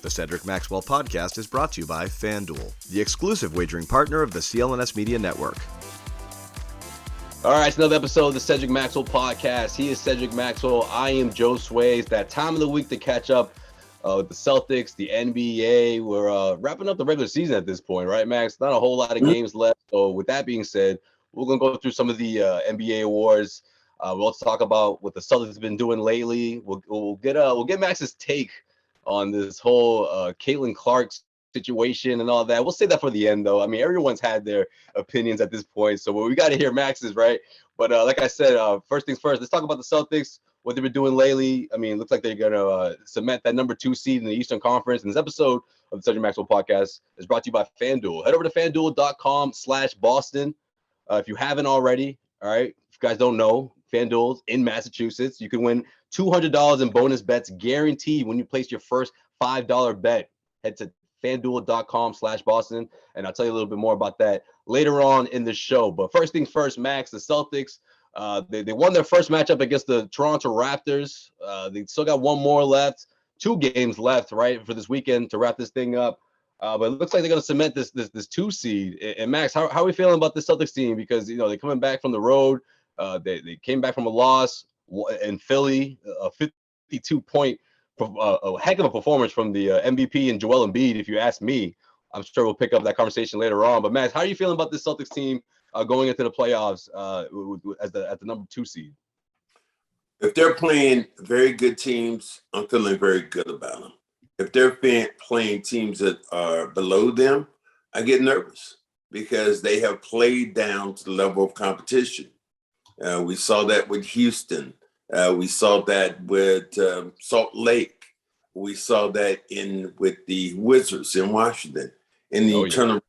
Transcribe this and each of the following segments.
The Cedric Maxwell podcast is brought to you by Fanduel, the exclusive wagering partner of the CLNS Media Network. All right, it's another episode of the Cedric Maxwell podcast. He is Cedric Maxwell. I am Josue. It's that time of the week to catch up with the Celtics, the NBA. We're wrapping up the regular season at this point, right, Max? Not a whole lot of games left. So with that being said, we're going to go through some of the NBA awards. We'll also talk about what the Celtics have been doing lately. We'll get Max's take on this whole Caitlin Clark situation and all that. We'll say that for the end, though. I mean, everyone's had their opinions at this point, so we got to hear Max's, right? But like I said, first things first, let's talk about the Celtics, what they've been doing lately. I mean, it looks like they're going to cement that number 2 seed in the Eastern Conference. And this episode of the Cedric Maxwell podcast is brought to you by Fanduel. Head over to fanduel.com/Boston if you haven't already. All right, if you guys don't know, Fanduel's in Massachusetts. You can win $200 in bonus bets guaranteed when you place your first $5 bet. Head to fanduel.com/Boston, and I'll tell you a little bit more about that later on in the show. But first things first, Max, the Celtics, they won their first matchup against the Toronto Raptors. They still got one more left, 2 games left, right, for this weekend to wrap this thing up. But it looks like they're going to cement this 2 seed. And Max, how are we feeling about this Celtics team? Because, you know, they're coming back from the road. They came back from a loss in Philly, a 52-point, a heck of a performance from the MVP and Joel Embiid, if you ask me. I'm sure we'll pick up that conversation later on. But, Max, how are you feeling about this Celtics team going into the playoffs at the number 2 seed? If they're playing very good teams, I'm feeling very good about them. If they're playing teams that are below them, I get nervous because they have played down to the level of competition. We saw that with Houston. We saw that with Salt Lake. We saw that with the Wizards in Washington. And then you turn around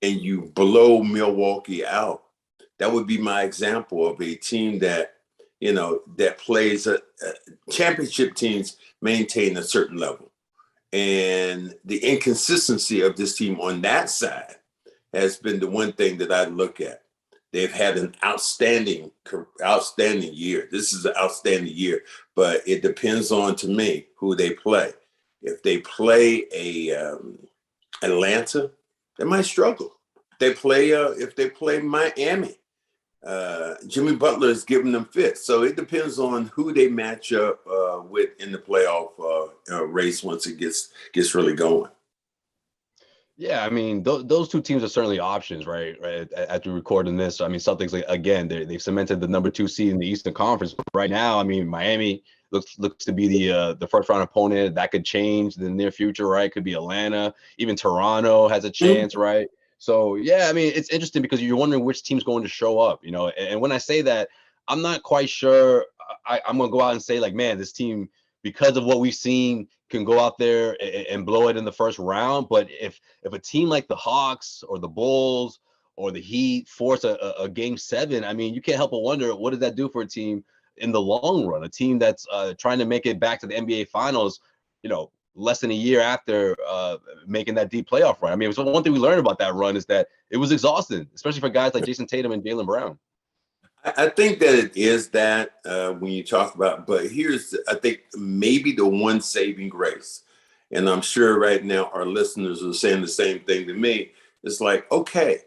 and you blow Milwaukee out. That would be my example of a team that, you know, that plays championship teams maintain a certain level. And the inconsistency of this team on that side has been the one thing that I look at. They've had an outstanding year. This is an outstanding year, but it depends on, to me, who they play. If they play Atlanta, they might struggle. If they play Miami, Jimmy Butler is giving them fits. So it depends on who they match up with in the playoff race once it gets really going. Yeah, I mean, those 2 teams are certainly options, right? After recording this, I mean, Celtics, again, they've cemented the number 2 seed in the Eastern Conference. But right now, I mean, Miami looks to be the first round opponent. That could change in the near future, right? Could be Atlanta, even Toronto has a chance, right? So yeah, I mean, it's interesting because you're wondering which team's going to show up, you know. And when I say that, I'm not quite sure. I'm gonna go out and say, like, man, this team, because of what we've seen, can go out there and blow it in the first round. But if a team like the Hawks or the Bulls or the Heat force a game 7, I mean, you can't help but wonder, what does that do for a team in the long run? A team that's trying to make it back to the NBA Finals, you know, less than a year after making that deep playoff run. I mean, so one thing we learned about that run is that it was exhausting, especially for guys like Jason Tatum and Jaylen Brown. I think that it is that when you talk about, but I think maybe the one saving grace, and I'm sure right now our listeners are saying the same thing to me. It's like, okay,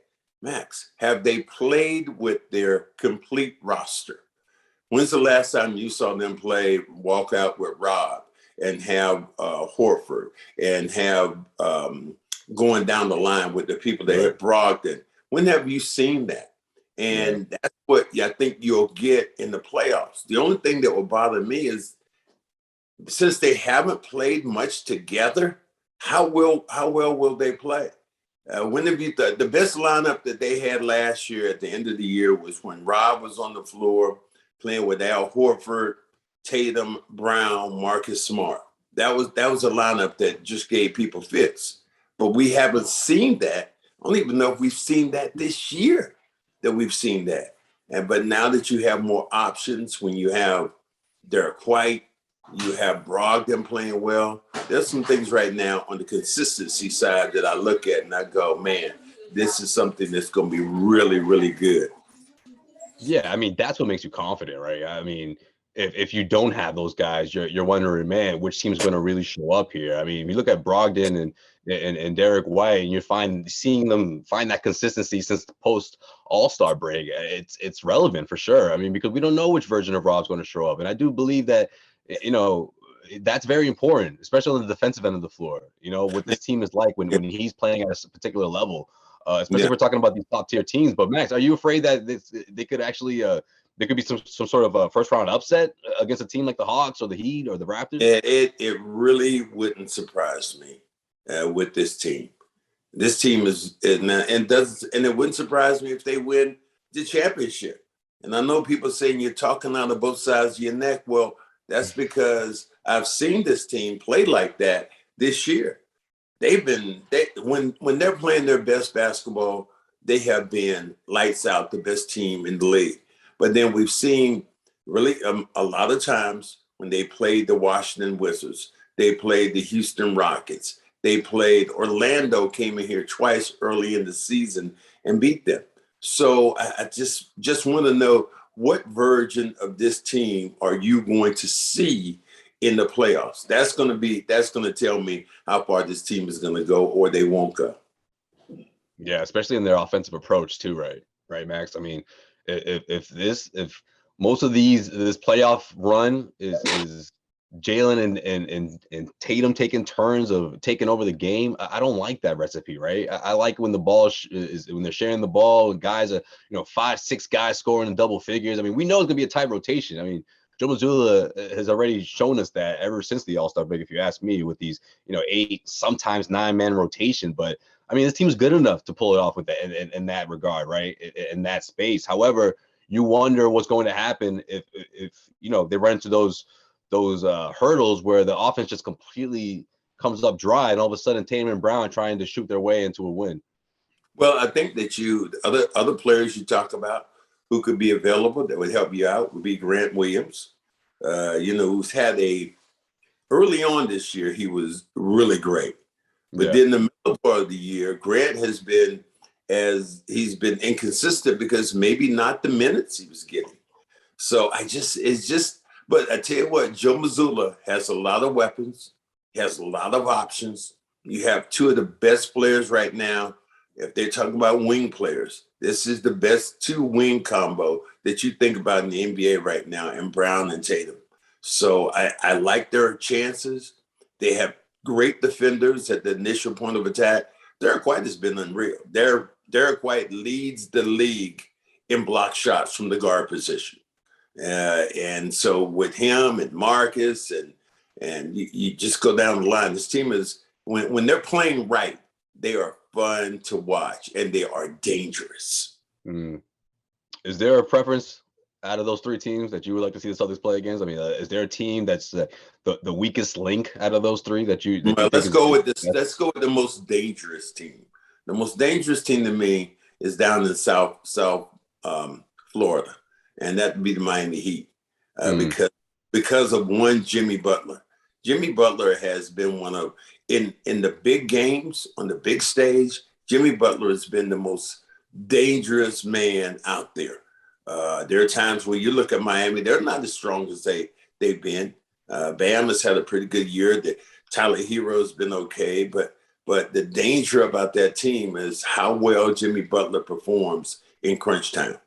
Max, have they played with their complete roster? When's the last time you saw them walk out with Rob and have Horford and have going down the line with the people that had Brogdon? When have you seen that? And that's what I think you'll get in the playoffs. The only thing that will bother me is, since they haven't played much together, how well will they play? When have you the best lineup that they had last year at the end of the year was when Rob was on the floor playing with Al Horford, Tatum, Brown, Marcus Smart. That was a lineup that just gave people fits. But we haven't seen that. I don't even know if we've seen that this year. We've seen that. But now that you have more options, when you have Derek White, you have Brogdon playing well, there's some things right now on the consistency side that I look at and I go, man, this is something that's going to be really, really good. Yeah, I mean, that's what makes you confident, right? I mean, if you don't have those guys, you're wondering, man, which team's going to really show up here? I mean, if you look at Brogdon and Derek White, and you're seeing them find that consistency since the post All-Star break, it's relevant for sure. I mean, because we don't know which version of Rob's going to show up, and I do believe that, you know, that's very important, especially on the defensive end of the floor. You know, what this team is like when he's playing at a particular level, especially if we're talking about these top tier teams. But Max, are you afraid that they could actually there could be some sort of a first round upset against a team like the Hawks or the Heat or the Raptors? It really wouldn't surprise me with this team. This team is and it wouldn't surprise me if they win the championship. And I know people saying you're talking out of both sides of your neck. Well, that's because I've seen this team play like that this year. When they're playing their best basketball, they have been lights out, the best team in the league. But then we've seen really a lot of times when they played the Washington Wizards, they played the Houston Rockets, they played Orlando, came in here twice early in the season and beat them. So I just want to know, what version of this team are you going to see in the playoffs? That's going to tell me how far this team is going to go, or they won't go. Yeah, especially in their offensive approach too, right, Max? I mean, if most of this playoff run is Jaylen and Tatum taking turns of taking over the game, I don't like that recipe, right? I like when the ball when they're sharing the ball and guys are, 5-6 guys scoring in double figures. I mean, we know it's gonna be a tight rotation. I mean, Joe Mazzulla has already shown us that ever since the All-Star break, if you ask me, with these 8, sometimes 9-man rotation. But I mean, this team's good enough to pull it off with that in that regard, right? In that space. However, you wonder what's going to happen if they run into those hurdles where the offense just completely comes up dry, and all of a sudden Tatum and Brown trying to shoot their way into a win. Well, I think that other players you talk about who could be available that would help you out would be Grant Williams, who's had early on this year, he was really great. But then the middle part of the year, Grant he's been inconsistent because maybe not the minutes he was getting. So but I tell you what, Joe Mazzulla has a lot of weapons. He has a lot of options. You have two of the best players right now. If they're talking about wing players, this is the best 2-wing combo that you think about in the NBA right now, and Brown and Tatum. So I like their chances. They have great defenders at the initial point of attack. Derek White has been unreal. Derek White leads the league in block shots from the guard position. And so with him and Marcus and you just go down the line, this team is, when they're playing right, they are fun to watch and they are dangerous. Is there a preference out of those 3 teams that you would like to see the Celtics play against? I mean, is there a team that's the weakest link out of those 3 that you? Let's go with the most dangerous team. The most dangerous team to me is down in South Florida, and that would be the Miami Heat, because of one Jimmy Butler. Jimmy Butler has been one of in the big games on the big stage. Jimmy Butler has been the most dangerous man out there. There are times when you look at Miami, they're not as strong as they've been. Bam has had a pretty good year. Tyler Hero's been okay, but the danger about that team is how well Jimmy Butler performs in crunch time.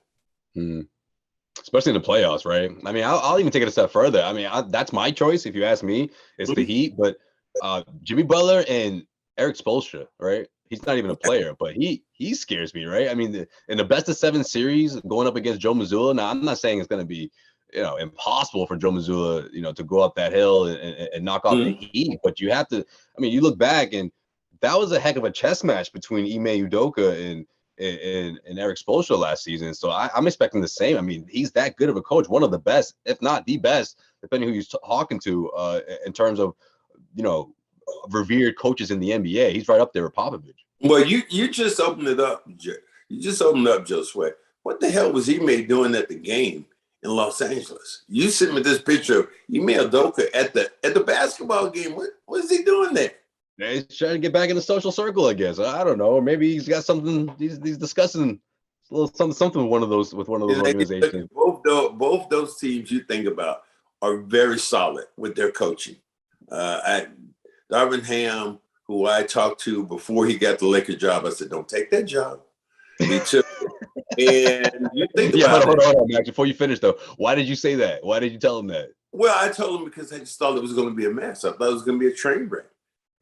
Especially in the playoffs, right? I mean, I'll even take it a step further. I mean, that's my choice. If you ask me, it's the Heat, but Jimmy Butler and Eric Spoelstra, right? He's not even a player, but he scares me, right? I mean, in the best of 7 series going up against Joe Mazzulla. Now, I'm not saying it's going to be, impossible for Joe Mazzulla, to go up that hill and knock off the Heat, but you have to. I mean, you look back and that was a heck of a chess match between Ime Udoka and Eric Spoelstra last season. So I'm expecting the same. I mean, he's that good of a coach, one of the best, if not the best, depending who you're talking to, in terms of, revered coaches in the NBA. He's right up there with Popovich. Well, you just opened it up. You just opened up, Josue. What the hell was Ime doing at the game in Los Angeles? You sent me this picture of Ime Udoka at the basketball game. What is he doing there? Yeah, he's trying to get back in the social circle, I guess. I don't know. Maybe he's got something. He's discussing a little something with one of those organizations. Both those teams you think about are very solid with their coaching. Darvin Ham, who I talked to before he got the Lakers job, I said, don't take that job. He took it. And you think about hold on, Max. Before you finish, though, why did you say that? Why did you tell him that? Well, I told him because I just thought it was going to be a mess. I thought it was going to be a train wreck.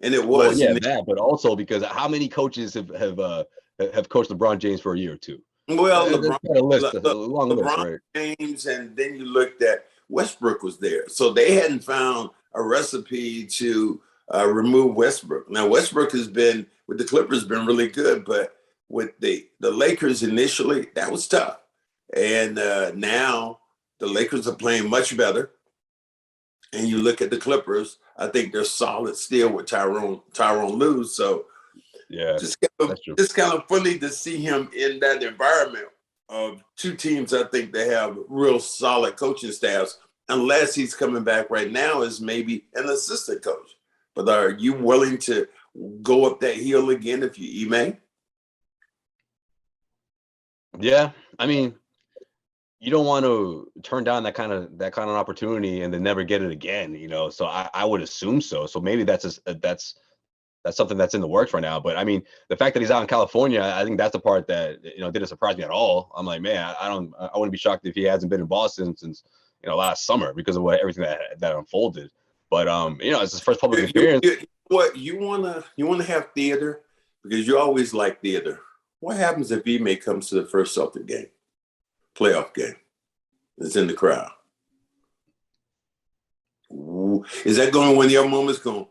And it Well, was. yeah, that, but also because how many coaches have coached LeBron James for a year or two? Well, LeBron James, and then you looked at Westbrook was there. So they hadn't found a recipe to remove Westbrook. Now, Westbrook has been, with the Clippers, been really good, but with the Lakers initially, that was tough. And now the Lakers are playing much better. And you look at the Clippers, I think they're solid still with Tyronn Lue. So yeah, just kind of funny to see him in that environment of two teams. I think they have real solid coaching staffs, unless he's coming back right now as maybe an assistant coach. But are you willing to go up that hill again if you Ime? Yeah, I mean, you don't want to turn down that kind of opportunity and then never get it again, you know. So I would assume so. So maybe that's something that's in the works right now. But I mean, the fact that he's out in California, I think that's the part that, you know, didn't surprise me at all. I'm like, man, I wouldn't be shocked if he hasn't been in Boston since, you know, last summer because of everything that unfolded. But you know, it's his first public appearance. What you wanna have theater, because you always like theater. What happens if Ime comes to the first Celtic game, playoff game? It's in the crowd. Ooh, is that going when your moment's going?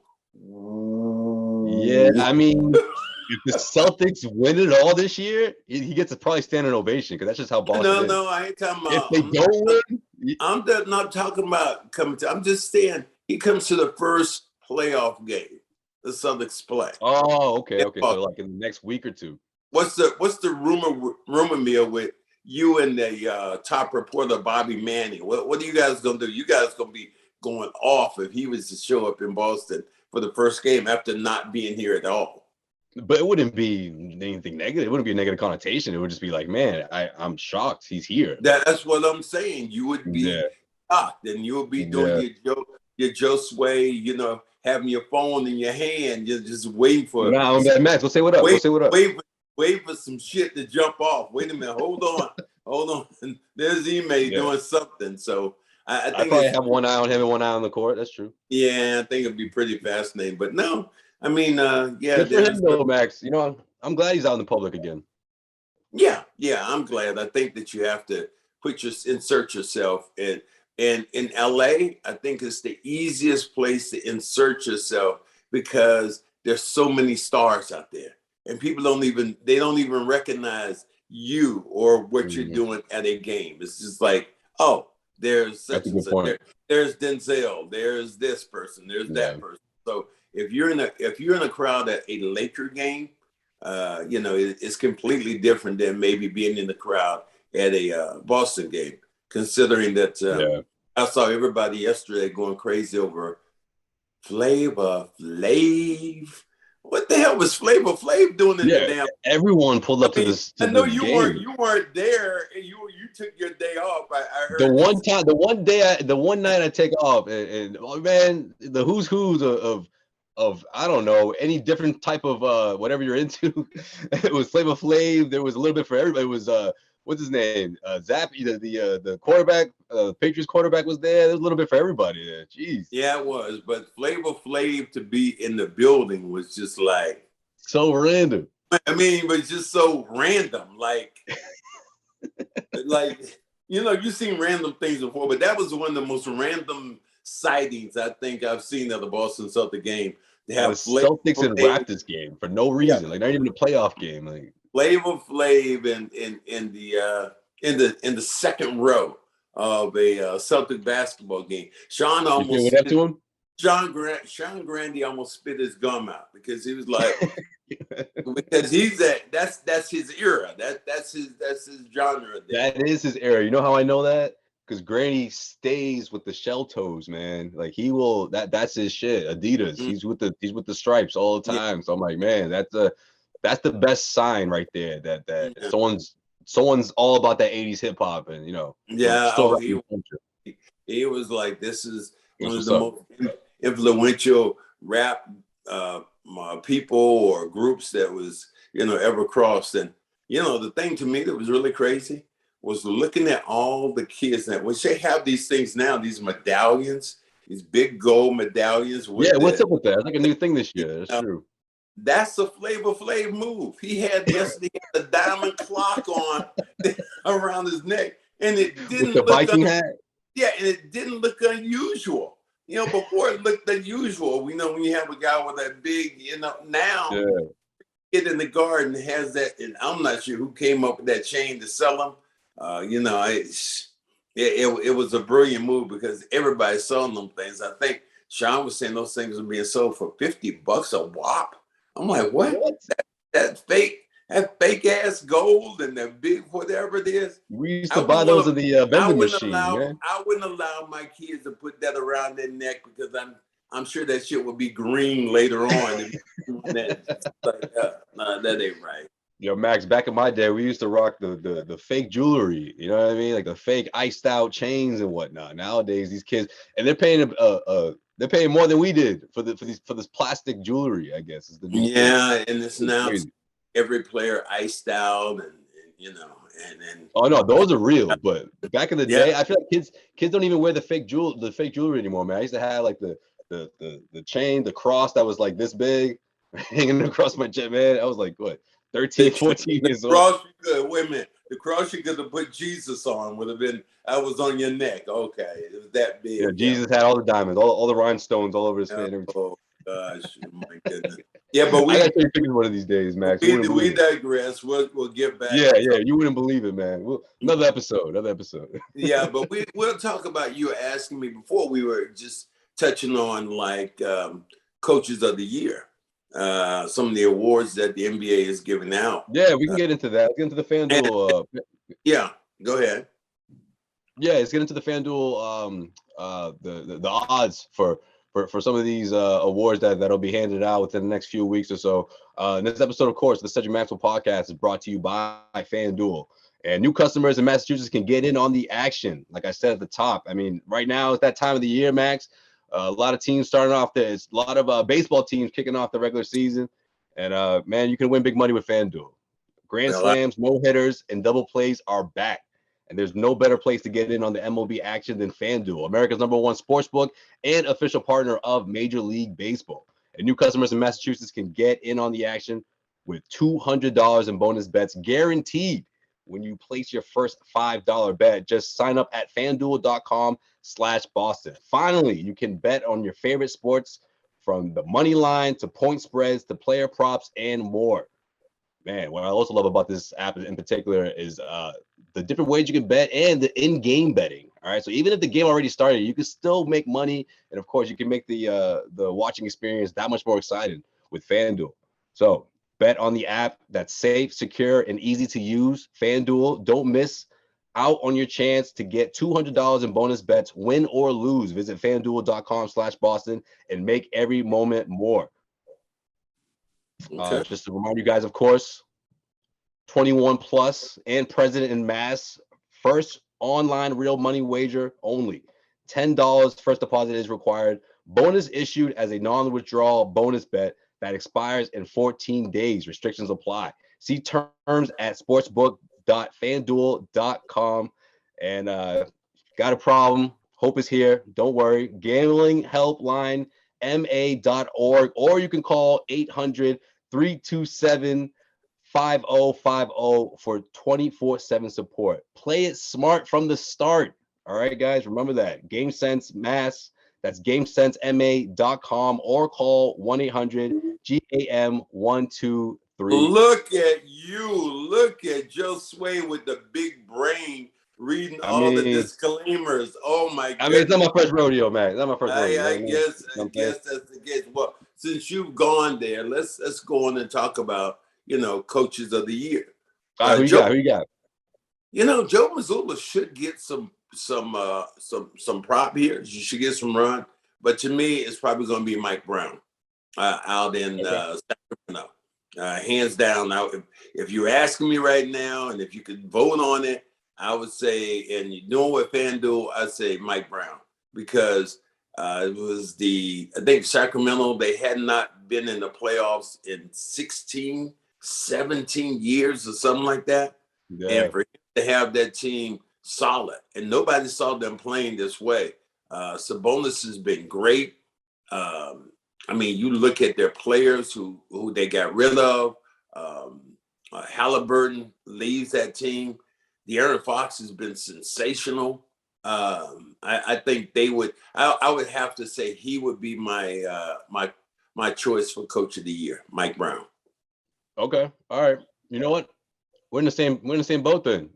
Yeah, I mean, if the Celtics win it all this year, he gets a probably standing ovation because that's just how Boston is. No, I ain't talking about. If they don't win, I'm not talking about coming to. I'm just saying he comes to the first playoff game the Celtics play. Oh, okay. So like in the next week or two. What's the rumor mill with you and the top reporter Bobby Manning? What are you guys gonna do? You guys gonna be going off if he was to show up in Boston for the first game after not being here at all. But it wouldn't be anything negative. It wouldn't be a negative connotation. It would just be like, man, I'm shocked he's here. That's what I'm saying. You would be shocked, and you would be doing your Josue, you know, having your phone in your hand, you're just waiting for. Nah, Max, let's say what up. Let's say what up. Wait for some shit to jump off. Wait a minute. Hold on. There's Ime doing something. So I think probably have one eye on him and one eye on the court. That's true. Yeah, I think it'd be pretty fascinating. But no, I mean, Good for him though, Max. You know, I'm glad he's out in the public again. Yeah, I'm glad. I think that you have to insert yourself in LA. I think it's the easiest place to insert yourself because there's so many stars out there, and people don't even recognize you or what you're doing at a game. It's just like, oh, there's such and such. There's Denzel. There's this person. There's that person. So if you're in a crowd at a Laker game, you know, it's completely different than maybe being in the crowd at a Boston game. Considering that I saw everybody yesterday going crazy over Flav. What the hell was Flav doing in the damn? Everyone pulled up to this. I know you weren't there. You took your day off. I heard the one night I take off, and oh man, the who's of I don't know, any different type of whatever you're into. It was Flava Flav. There was a little bit for everybody. It was what's his name? Zappy, the quarterback, Patriots quarterback was there. There was a little bit for everybody there. Jeez. Yeah, it was. But Flava Flav to be in the building was just like so random. I mean, but just so random. Like you know, you've seen random things before, but that was one of the most random sightings I think I've seen of the Boston Celtics game. They have Celtics and Raptors game for no reason, like not even a playoff game. Like Flava Flav in the second row of a Celtic basketball game. Sean almost up to him. Sean Grandy almost spit his gum out because he was like, because that's his era. That's his genre. That is his era. You know how I know that? Because Granny stays with the shell toes, man. Like he will. That's his shit. Adidas. Mm-hmm. He's with the stripes all the time. So I'm like, man, that's the best sign right there. That someone's all about that '80s hip hop, and you know. Yeah. He was like, this is one of That's the what's up. most influential rap people or groups that was, ever crossed. And, the thing to me that was really crazy was looking at all the kids that, which they have these things now, these medallions, these big gold medallions with Yeah, what's up with that? It's like a new thing this you year. That's know, true. that's a Flava Flav move. He had yesterday a diamond clock on around his neck, and it With the didn't look Viking hat? yeah, and it didn't look unusual. Before it looked unusual. We know when you have a guy with that big, now Yeah. kid in the garden has that, and I'm not sure who came up with that chain to sell them. It was a brilliant move because everybody's selling them things. I think Sean was saying those things are being sold for $50 a whop. I'm like, what? That fake ass gold and that big whatever it is. We used to buy those in the vending machine, man. I wouldn't allow my kids to put that around their neck because I'm sure that shit will be green later on. Nah, that ain't right. Yo, Max, back in my day, we used to rock the fake jewelry. You know what I mean? Like the fake iced out chains and whatnot. Nowadays, these kids, and they're paying more than we did for this plastic jewelry, I guess is the new thing. Yeah, and it's now crazy. Every player iced out and oh no, those are real. But back in the day, I feel like kids don't even wear the fake jewelry anymore, man. I used to have like the chain, the cross that was like this big hanging across my chest, man. I was like, what, 13, 14 years old? Wait a minute. The cross you could have put Jesus on would have been, I was on your neck. Okay. It was that big. Yeah, Jesus had all the diamonds, all the rhinestones all over his face. Oh, gosh. My goodness. Yeah, but I got to take pictures one of these days, Max. We digress. We'll get back. Yeah, you wouldn't believe it, man. Another episode. Yeah, but we'll talk about, you were asking me before, we were just touching on like coaches of the year. Some of the awards that the NBA is giving out. Yeah, we can get into that. Let's get into the FanDuel. Yeah, go ahead. Yeah, let's get into the FanDuel. The odds for some of these awards that'll be handed out within the next few weeks or so. In this episode, of course, the Cedric Maxwell podcast is brought to you by FanDuel. And new customers in Massachusetts can get in on the action. Like I said at the top, I mean, right now it's that time of the year, Max. A lot of teams starting off there. It's a lot of baseball teams kicking off the regular season. And, man, you can win big money with FanDuel. Grand slams, no-hitters, and double plays are back. And there's no better place to get in on the MLB action than FanDuel, America's #1 sportsbook and official partner of Major League Baseball. And new customers in Massachusetts can get in on the action with $200 in bonus bets guaranteed when you place your first $5 bet. Just sign up at fanduel.com/Boston. Finally, you can bet on your favorite sports from the money line to point spreads to player props and more. Man, what I also love about this app in particular is the different ways you can bet and the in-game betting. All right, so even if the game already started, you can still make money, and of course, you can make the watching experience that much more exciting with FanDuel. So bet on the app that's safe, secure, and easy to use. FanDuel, don't miss out on your chance to get $200 in bonus bets, win or lose. Visit fanduel.com/Boston and make every moment more. Okay. Just to remind you guys, of course, 21 plus and present in Mass. First online real money wager only. $10 first deposit is required. Bonus issued as a non-withdrawal bonus bet that expires in 14 days. Restrictions apply. See terms at sportsbook.fanduel.com. And got a problem? Hope is here. Don't worry. Gambling helpline ma.org, or you can call 800-327-5050 for 24/7 support. Play it smart from the start. All right, guys, remember that. GameSense Mass, that's GameSenseMA.com, or call 1-800-GAM-123. Look at you. Look at Josue with the big brain reading all the disclaimers. Oh my goodness. I mean, it's not my first rodeo, man. It's not my first rodeo. I guess that's the case. Well, since you've gone there, let's go on and talk about, coaches of the year. Who you got? Joe Mazzulla should get some prop here. You should get some run. But to me, it's probably going to be Mike Brown out in Sacramento. Hands down. Now, if you're asking me right now, and if you could vote on it, I would say, and you know what, FanDuel, I'd say Mike Brown, because it was I think Sacramento, they had not been in the playoffs in 16, 17 years or something like that. Yeah. And for him to have that team solid, and nobody saw them playing this way. Sabonis has been great. I mean, you look at their players who they got rid of. Halliburton leaves that team. De'Aaron Fox has been sensational. I think they would. I would have to say he would be my choice for Coach of the Year, Mike Brown. Okay. All right. You know what? We're in the same boat then.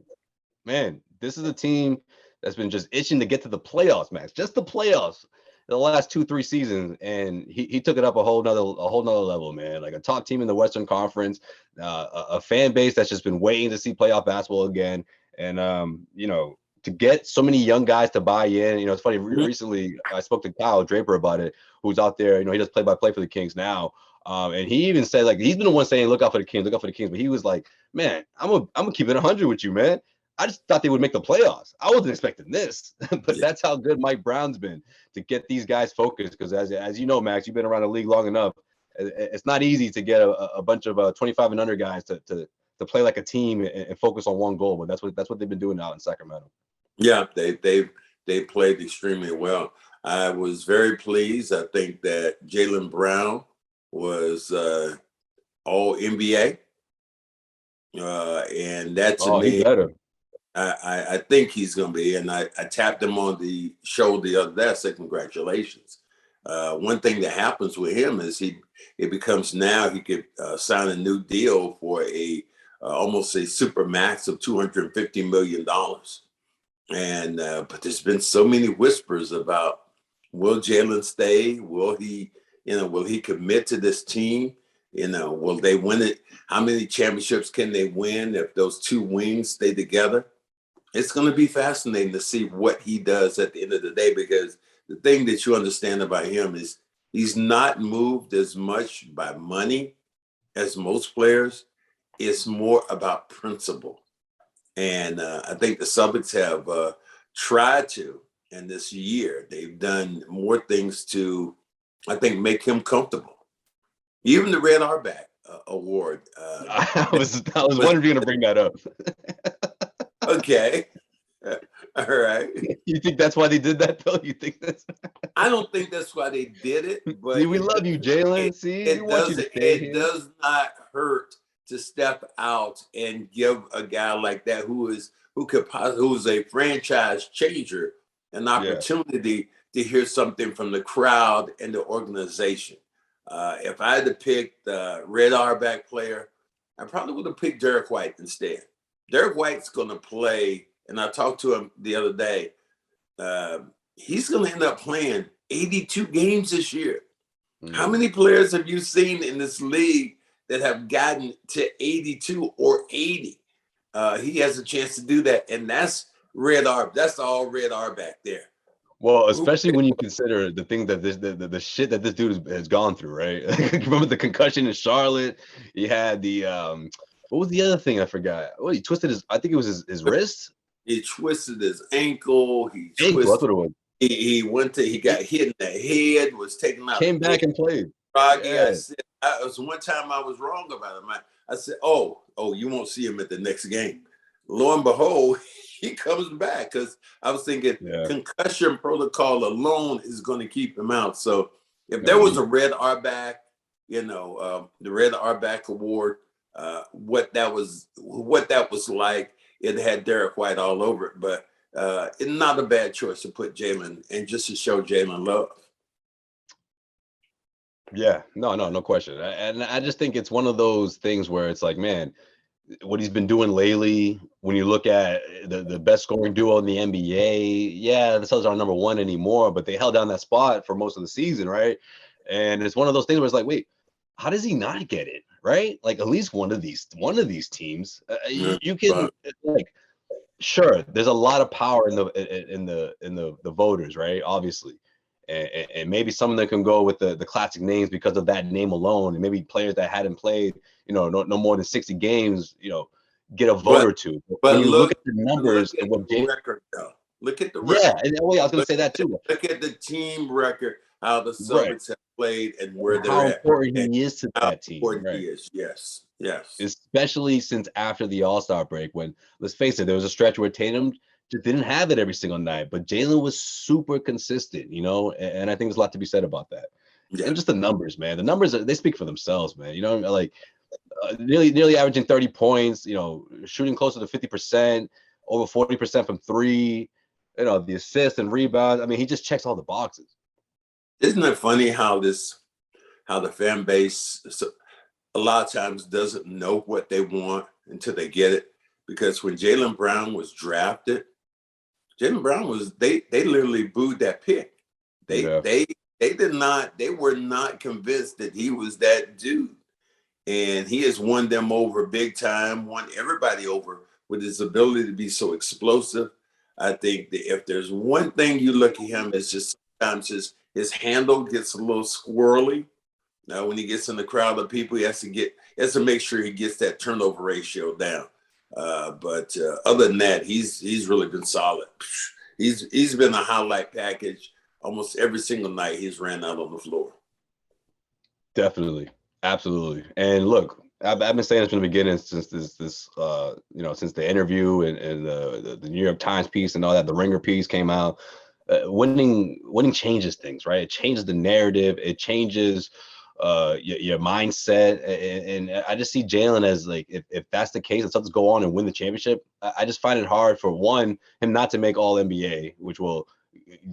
Man, this is a team that's been just itching to get to the playoffs, Max. Just the playoffs. The last 2-3 seasons, and he took it up a whole nother level, man. Like a top team in the Western Conference, a fan base that's just been waiting to see playoff basketball again, and to get so many young guys to buy in. It's funny. Recently, I spoke to Kyle Draper about it, who's out there. He does play-by-play for the Kings now, and he even said, like, he's been the one saying, "Look out for the Kings, look out for the Kings." But he was like, "Man, I'm gonna keep it 100 with you, man. I just thought they would make the playoffs. I wasn't expecting this." But that's how good Mike Brown's been to get these guys focused. Because as you know, Max, you've been around the league long enough. It's not easy to get a bunch of 25 and under guys to play like a team and focus on one goal. But that's what they've been doing out in Sacramento. Yeah, they played extremely well. I was very pleased. I think that Jaylen Brown was all NBA, and that to me, better. I think he's going to be. And I tapped him on the shoulder the other day. I said, congratulations. One thing that happens with him is it becomes now he could sign a new deal for almost a super max of $250 million. And but there's been so many whispers about, will Jaylen stay? Will he commit to this team? Will they win it? How many championships can they win if those two wings stay together? It's going to be fascinating to see what he does at the end of the day, because the thing that you understand about him is he's not moved as much by money as most players. It's more about principle. And I think the Celtics have tried to, and this year, they've done more things to, I think, make him comfortable. Even the Red Auerbach Award. I was wondering if you're going to bring that up. Okay. All right. You think that's why they did that, though? You think that's? I don't think that's why they did it. But See, we love you, Jaylen. It does not hurt to step out and give a guy like that who's a franchise changer an opportunity to hear something from the crowd and the organization. If I had to pick the Red Auerbach player, I probably would have picked Derek White instead. Derek White's going to play, and I talked to him the other day. He's going to end up playing 82 games this year. How many players have you seen in this league that have gotten to 82 or 80? He has a chance to do that, and that's Red Auerbach. That's all Red Auerbach there. Well, especially when you consider the thing that the shit that this dude has gone through, right? Remember the concussion in Charlotte? He had the what was the other thing I forgot? Well, he twisted I think it was his wrist. He twisted his ankle. That's what it was. He got hit in the head, was taken out. Came back and played. Froggy, yeah. It was one time I was wrong about him. I said, oh, you won't see him at the next game. Lo and behold, he comes back, because I was thinking concussion protocol alone is going to keep him out. So if there was a Red Auerbach, the Red Auerbach Award, what that was like, it had Derek White all over it. But it's not a bad choice to put Jaylen, and just to show Jaylen love. Yeah, no question. And I just think it's one of those things where it's like, man, what he's been doing lately, when you look at the best scoring duo in the NBA, the Celtics aren't number one anymore, but they held down that spot for most of the season, right? And it's one of those things where it's like, wait, how does he not get it, right? Like, at least one of these teams, you can like, sure, there's a lot of power in the voters, right? Obviously. And maybe some of them can go with the classic names because of that name alone, and maybe players that hadn't played, no more than 60 games, get a vote or two. But when you look at the numbers and what the record, though. Look at the record. record. Yeah, and I was going to say that too. Look at the team record, how the Right. Celtics have played and where they're How at. important he is to that team. How important Right. he is. Yes. Yes. Especially since after the All-Star break, when, let's face it, there was a stretch where Tatum just didn't have it every single night, but Jaylen was super consistent, you know, and I think there's a lot to be said about that. Yeah. And just the numbers, man. The numbers, they speak for themselves, man. You know, like nearly averaging 30 points, you know, shooting closer to 50%, over 40% from three, you know, the assists and rebounds. I mean, he just checks all the boxes. Isn't it funny how the fan base a lot of times doesn't know what they want until they get it? Because when Jaylen Brown was drafted, Jaylen Brown was they literally booed that pick. They were not convinced that he was that dude. And he has won them over big time, won everybody over with his ability to be so explosive. I think that if there's one thing you look at him, it's just sometimes his handle gets a little squirrely. Now, when he gets in the crowd of people, he has to make sure he gets that turnover ratio down. But other than that, he's really been solid. He's been a highlight package almost every single night he's ran out on the floor. Definitely. Absolutely. And look, I've been saying this from the beginning since this you know, since the interview and the New York Times piece and all that, the Ringer piece came out. Winning changes things, right? It changes the narrative. It changes your mindset. And I just see Jaylen as, like, if that's the case and Celtics go on and win the championship, I just find it hard for him not to make all NBA, which will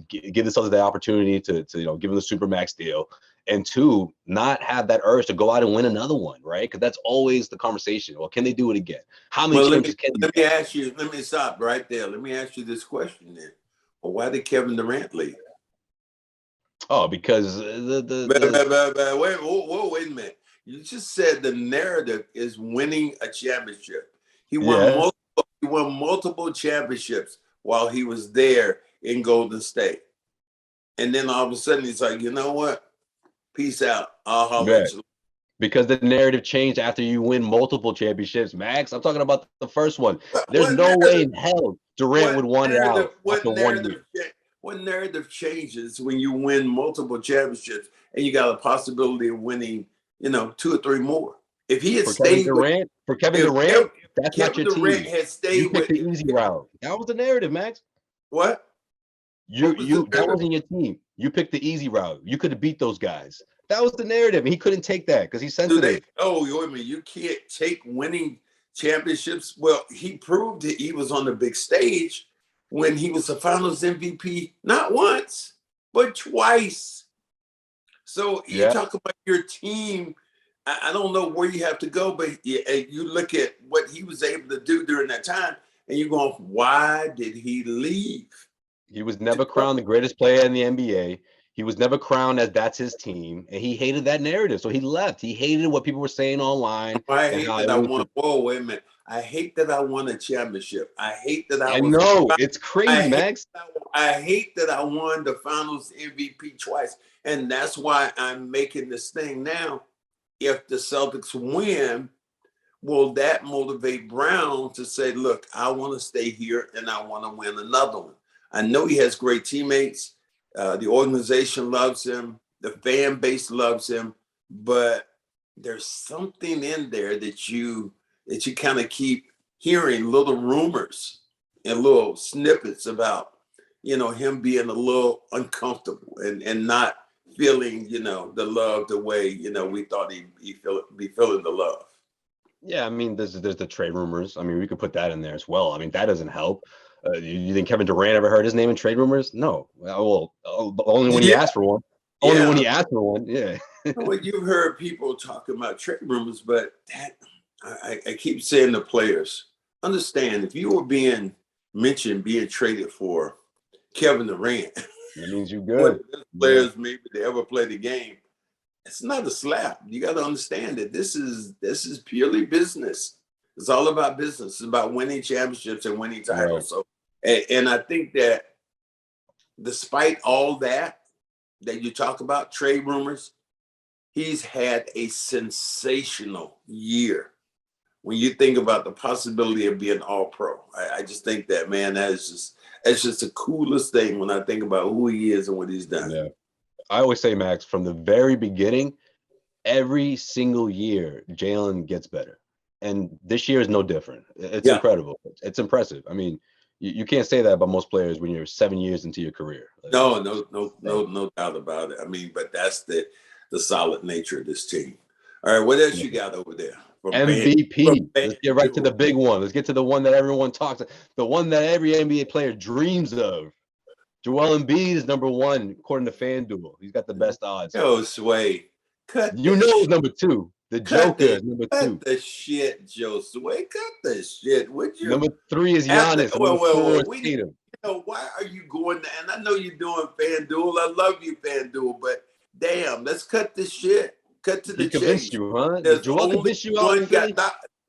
give the Celtics the opportunity to you know, give him the Supermax deal. And two, not have that urge to go out and win another one, right? Because that's always the conversation. Well, can they do it again? How many championships can they get? Let me stop right there. Let me ask you this question then. Well, why did Kevin Durant leave? Oh, because wait a minute. You just said the narrative is winning a championship. He won multiple championships while he was there in Golden State. And then all of a sudden he's like, you know what? Peace out. I'll holler at you. Because the narrative changed after you win multiple championships, Max. I'm talking about the first one. There's no way in hell Durant would want it out after 1 year. What narrative changes when you win multiple championships and you got a possibility of winning, you know, 2 or 3 more? If he had stayed for Kevin Durant, that's not your team. Had stayed you picked the easy route. That was the narrative, Max. What? That wasn't your team. You picked the easy route. You could have beat those guys. That was the narrative. He couldn't take that because he's sensitive. Wait a minute. You can't take winning championships. Well, he proved that he was on the big stage when he was the Finals MVP, not once, but twice. So you talk about your team. I don't know where you have to go, but you look at what he was able to do during that time, and you're going, why did he leave? He was never crowned the greatest player in the NBA. He was never crowned as that's his team, and he hated that narrative, so he left. He hated what people were saying online. I hate that I won. Whoa, wait a minute! I hate that I won a championship. I hate that I know it's crazy, Max. I hate that I won the Finals MVP twice, and that's why I'm making this thing now. If the Celtics win, will that motivate Brown to say, "Look, I want to stay here and I want to win another one"? I know he has great teammates. The organization loves him. The fan base loves him. But there's something in there that you kind of keep hearing little rumors and little snippets about, you know, him being a little uncomfortable and not feeling, you know, the love the way, you know, we thought he'd be feeling the love. Yeah, I mean, there's the trade rumors. I mean, we could put that in there as well. I mean, that doesn't help. You think Kevin Durant ever heard his name in trade rumors? No. Well, only when he asked for one. Only when he asked for one. Yeah. Well, you've heard people talking about trade rumors, but that I keep saying to players, understand if you were being mentioned being traded for Kevin Durant, that means you're good. Players maybe they ever play the game. It's not a slap. You got to understand that this is purely business. It's all about business. It's about winning championships and winning titles. Right. So, and I think that despite all that you talk about, trade rumors, he's had a sensational year when you think about the possibility of being all pro. I just think that, man, that's just the coolest thing when I think about who he is and what he's done. Yeah. I always say, Max, from the very beginning, every single year, Jaylen gets better. And this year is no different. It's incredible. It's impressive. I mean, you can't say that about most players when you're 7 years into your career. No doubt about it. I mean, but that's the solid nature of this team. All right, what else you got over there? MVP. Let's get right to the big one. Let's get to the one that everyone talks about, the one that every NBA player dreams of. Joel Embiid is number one, according to Fanduel. He's got the best odds. Josue, he's number two. The Joker is number two. Cut the shit, Josue. Cut the shit, would you? Number three is Giannis. You know, why are you going there? And I know you're doing Fanduel. I love you, Fanduel, but damn, let's cut this shit. Cut to the chase. Convinced you, huh? Joel convinced you out.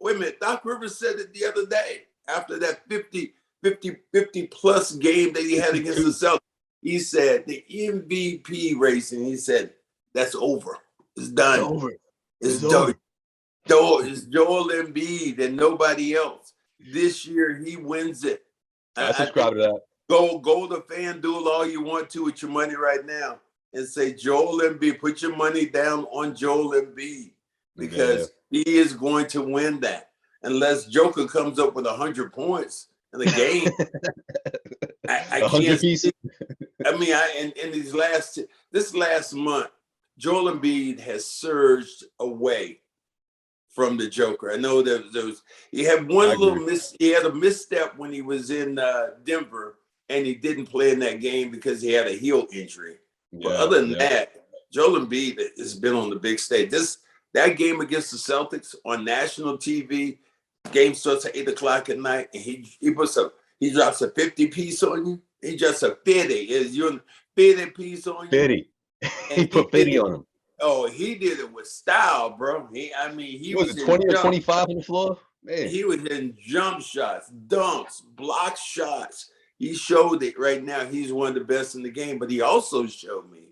Wait a minute. Doc Rivers said it the other day after that 50 plus game that he had against the Celtics. He said the MVP racing. He said that's over. It's done. It's done. It's Joel Embiid and nobody else. This year he wins it. I subscribe to that. Go to FanDuel all you want to with your money right now and say Joel Embiid. Put your money down on Joel Embiid because he is going to win that unless Joker comes up with 100 points in the game. I can't. Pieces. I mean, in this last month, Joel Embiid has surged away from the Joker. I know there was he had he had a misstep when he was in Denver and he didn't play in that game because he had a heel injury. But other than that, Joel Embiid has been on the big stage. That game against the Celtics on national TV, game starts at 8:00 at night, and he drops a 50 piece on you. He just a 50. Is your 50 piece on you? 50. He put 50 on him. Oh, he did it with style, bro. He was 20 or 25 on the floor. Man. He was in jump shots, dunks, block shots. He showed it right now. He's one of the best in the game, but he also showed me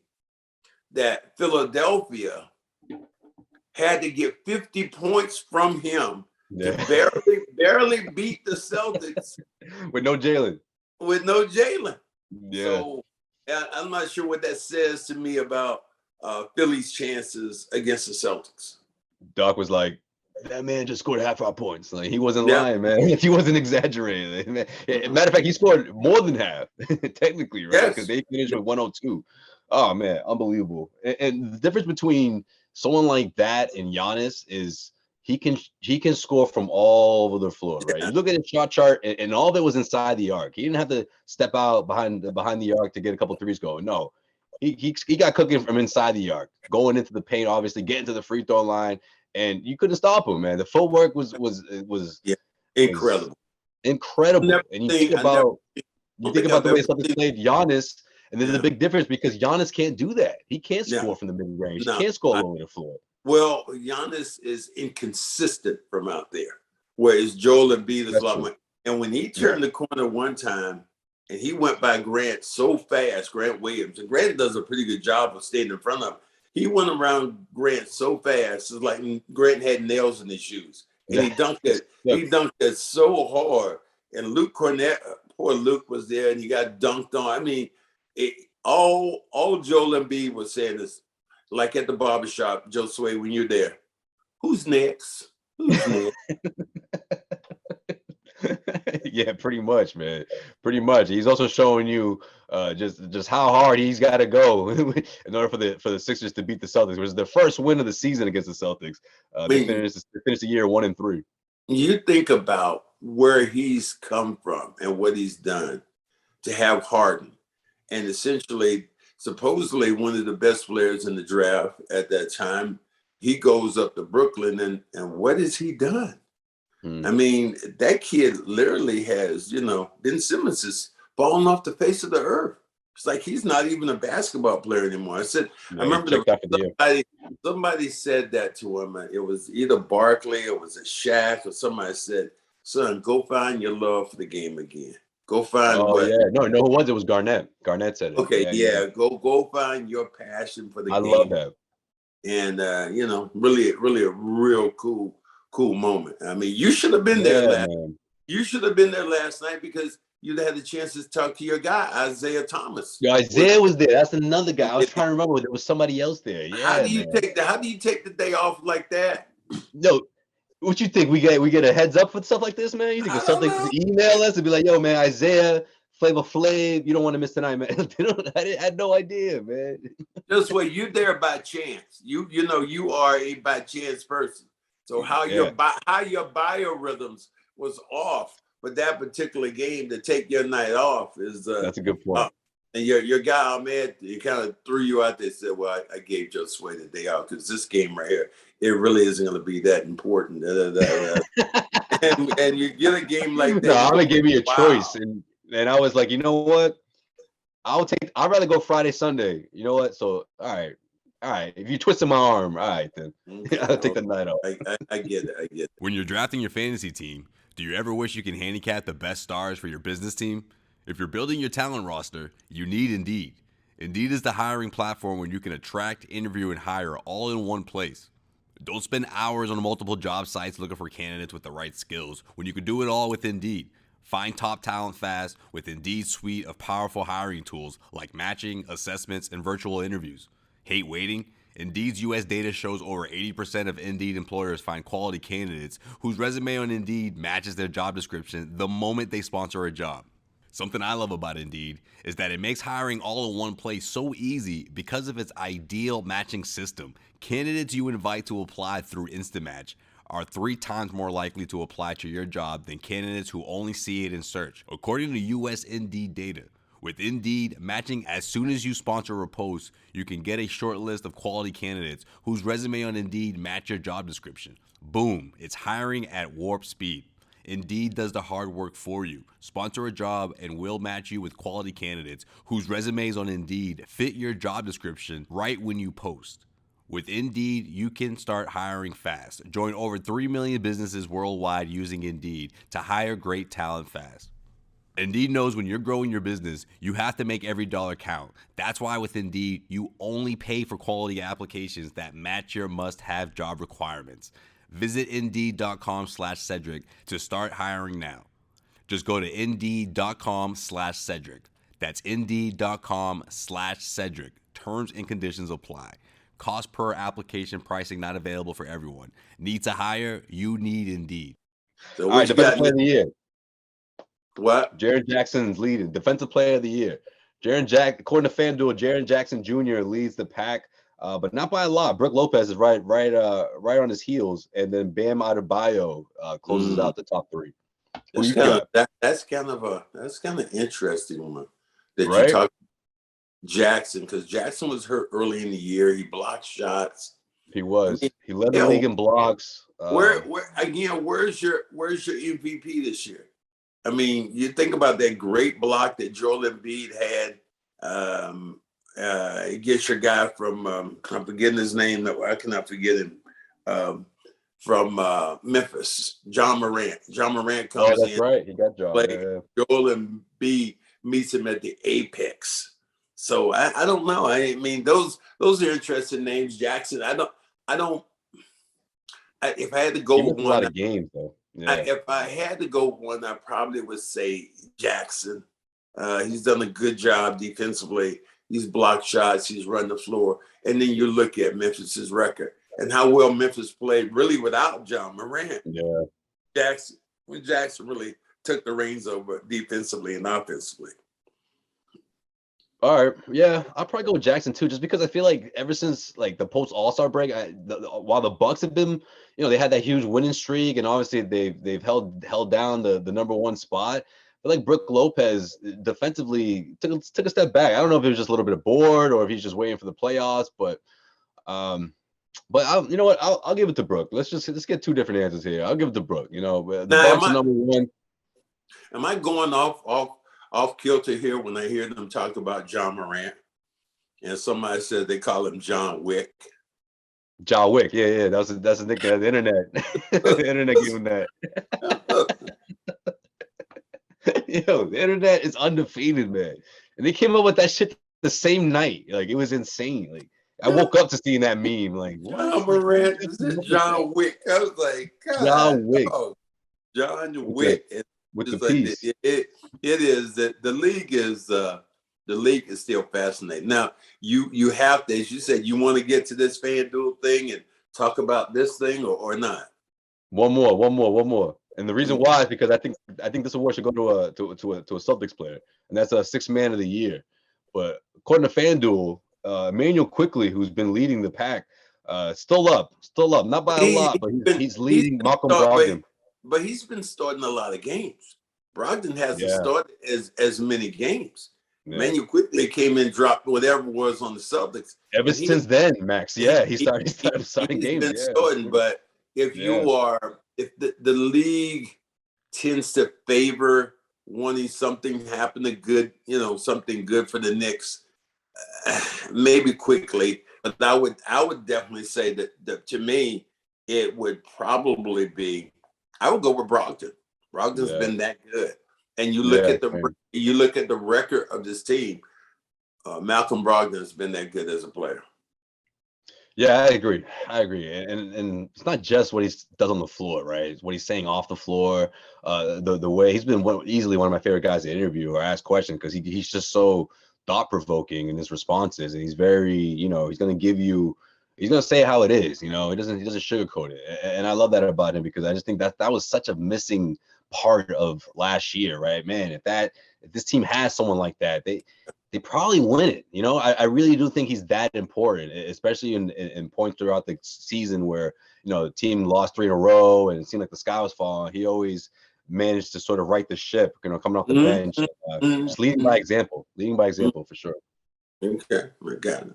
that Philadelphia had to get 50 points from him to barely beat the Celtics with no Jaylen. Yeah. So I'm not sure what that says to me about Philly's chances against the Celtics. Doc was like, that man just scored half our points. Like he wasn't lying, man. He wasn't exaggerating. Matter of fact, he scored more than half, technically, right? Because they finished with 102. Oh man, unbelievable. And the difference between someone like that and Giannis is he can score from all over the floor, right? You look at his shot chart, and all of it was inside the arc. He didn't have to step out behind the arc to get a couple threes going. No, he got cooking from inside the arc, going into the paint, obviously getting to the free throw line, and you couldn't stop him, man. The footwork was incredible, incredible. And you think about the way Celtics played Giannis, and there's a big difference because Giannis can't do that. He can't score from the mid range. He can't score all over the floor. Well, Giannis is inconsistent from out there, whereas Joel Embiid is like, and when he turned the corner one time and he went by Grant so fast, Grant Williams, and Grant does a pretty good job of staying in front of him. He went around Grant so fast, it's like Grant had nails in his shoes, and he dunked it. He dunked it so hard, and Luke Cornett, poor Luke was there, and he got dunked on. I mean, all Joel Embiid was saying is, like at the barbershop, Josue, when you're there, who's next? Who's next? Yeah, pretty much, man. Pretty much. He's also showing you just how hard he's got to go in order for the Sixers to beat the Celtics, which is their first win of the season against the Celtics. They finished the year 1-3. You think about where he's come from and what he's done to have Harden, and essentially, supposedly one of the best players in the draft at that time. He goes up to Brooklyn, and what has he done? I mean, that kid literally has, Ben Simmons is falling off the face of the earth. It's like he's not even a basketball player anymore. I remember somebody said that to him. It was either Barkley, it was a Shaq, or somebody said, son, go find your love for the game again. Go find No, who was it? It was Garnett. Garnett said it. Okay, Go find your passion for the game. I love that. And really a real cool cool moment. I mean, you should have been there You should have been there last night because you'd had the chance to talk to your guy, Isaiah Thomas. Yeah, Isaiah was there. That's another guy. I was trying to remember. There was somebody else there. Yeah. How do you take the day off like that? No, what you think? We get a heads up for stuff like this, man? You think the Celtics email us and be like, "Yo, man, Isaiah, Flava Flav, you don't want to miss tonight, man." I had no idea, man. Just wait, you're there by chance. You know you are a by chance person. So how your biorhythms was off, but that particular game to take your night off is that's a good point. And your guy Ahmed, he kind of threw you out there and said, "Well, I gave Josue the day off because this game right here, it really isn't going to be that important." and you get a game like that. No, Ahmed gave me a choice, and I was like, you know what? I'd rather go Friday, Sunday. You know what? So all right. If you twisted my arm, all right then. Okay, I'll take the night off. I get it. When you're drafting your fantasy team, do you ever wish you can handicap the best stars for your business team? If you're building your talent roster, you need Indeed. Indeed is the hiring platform where you can attract, interview, and hire all in one place. Don't spend hours on multiple job sites looking for candidates with the right skills when you can do it all with Indeed. Find top talent fast with Indeed's suite of powerful hiring tools like matching, assessments, and virtual interviews. Hate waiting? Indeed's U.S. data shows over 80% of Indeed employers find quality candidates whose resume on Indeed matches their job description the moment they sponsor a job. Something I love about Indeed is that it makes hiring all in one place so easy because of its ideal matching system. Candidates you invite to apply through Instant Match are 3 times more likely to apply to your job than candidates who only see it in search, according to U.S. Indeed data. With Indeed, matching as soon as you sponsor a post, you can get a short list of quality candidates whose resume on Indeed match your job description. Boom, it's hiring at warp speed. Indeed does the hard work for you. Sponsor a job and we'll match you with quality candidates whose resumes on Indeed fit your job description right when you post. With Indeed, you can start hiring fast. Join over 3 million businesses worldwide using Indeed to hire great talent fast. Indeed knows when you're growing your business, you have to make every dollar count. That's why with Indeed, you only pay for quality applications that match your must-have job requirements. Visit Indeed.com/Cedric to start hiring now. Just go to Indeed.com/Cedric. That's Indeed.com/Cedric. Terms and conditions apply. Cost per application pricing not available for everyone. Need to hire? You need Indeed. So all right, defensive player of the year. What? Jaren Jackson's leading. Defensive player of the year. According to Fanduel, Jaren Jackson Jr. leads the pack. But not by a lot. Brook Lopez is right on his heels, and then Bam Adebayo closes out the top 3. That's kind of an interesting one that right? you talk Jackson, because Jackson was hurt early in the year. He blocked shots. He was. He led the league in blocks. Where's your MVP this year? I mean, you think about that great block that Joel Embiid had. It gets your guy from I'm forgetting his name. I cannot forget him. From Memphis, John Morant. John Morant comes in. Right. He got John. Joel Embiid meets him at the apex. So I don't know. I mean, those are interesting names. Jackson. If I had to go with one, a lot of games though. Yeah. If I had to go with one, I probably would say Jackson. He's done a good job defensively. He's blocked shots. He's run the floor. And then you look at Memphis's record and how well Memphis played really without John Morant. Yeah. Jackson really took the reins over defensively and offensively. All right. Yeah, I'll probably go with Jackson too, just because I feel like ever since like the post All-Star break, while the Bucks have been, they had that huge winning streak, and obviously they've held down the number 1 spot. But like Brook Lopez defensively took a step back. I don't know if it was just a little bit of bored or if he's just waiting for the playoffs, but you know what? I'll give it to Brook. Let's get 2 different answers here. I'll give it to Brook. The Bucks are number 1. Am I going off kilter here when I hear them talk about John Morant? And somebody said they call him John Wick. John Wick, yeah. That's a nickname of the internet. The internet gave him that. The internet is undefeated, man. And they came up with that shit the same night. Like, it was insane. Like, I woke up to seeing that meme. Like, what? John Morant is John Wick. I was like, God, John Wick. oh, John With Wick. with the It's like piece. it is that the league is still fascinating. Now you have to, as you said, you want to get to this FanDuel thing and talk about this thing or not. One more. And the reason why is because I think this award should go to a Celtics player, and that's a sixth man of the year. But according to FanDuel, Emmanuel Quickley, who's been leading the pack, still up, not by a lot, but he's leading Malcolm Brogdon. But he's been starting a lot of games. Brogdon hasn't Yeah. started as many games. Yeah. Emmanuel Quickley came in, dropped whatever was on the Celtics. Ever since then, Max. Yeah, he started starting He's games. been starting, but if the league tends to favor wanting something happening good, something good for the Knicks, maybe Quickly, but I would definitely say that to me it would probably be, I would go with Brogdon. Brogdon's been that good, and you look at the record of this team. Malcolm Brogdon has been that good as a player. Yeah, I agree, and it's not just what he does on the floor, right? It's what he's saying off the floor. The way he's been easily one of my favorite guys to interview or ask questions, because he's just so thought provoking in his responses, and he's very, he's going to say how it is. He doesn't sugarcoat it, and I love that about him, because I just think that was such a missing part of last year, right? Man, if this team has someone like that, they probably win it. I really do think he's that important, especially in points throughout the season where, the team lost 3 in a row and it seemed like the sky was falling. He always managed to sort of right the ship, coming off the bench, just leading by example for sure. Okay, I got it.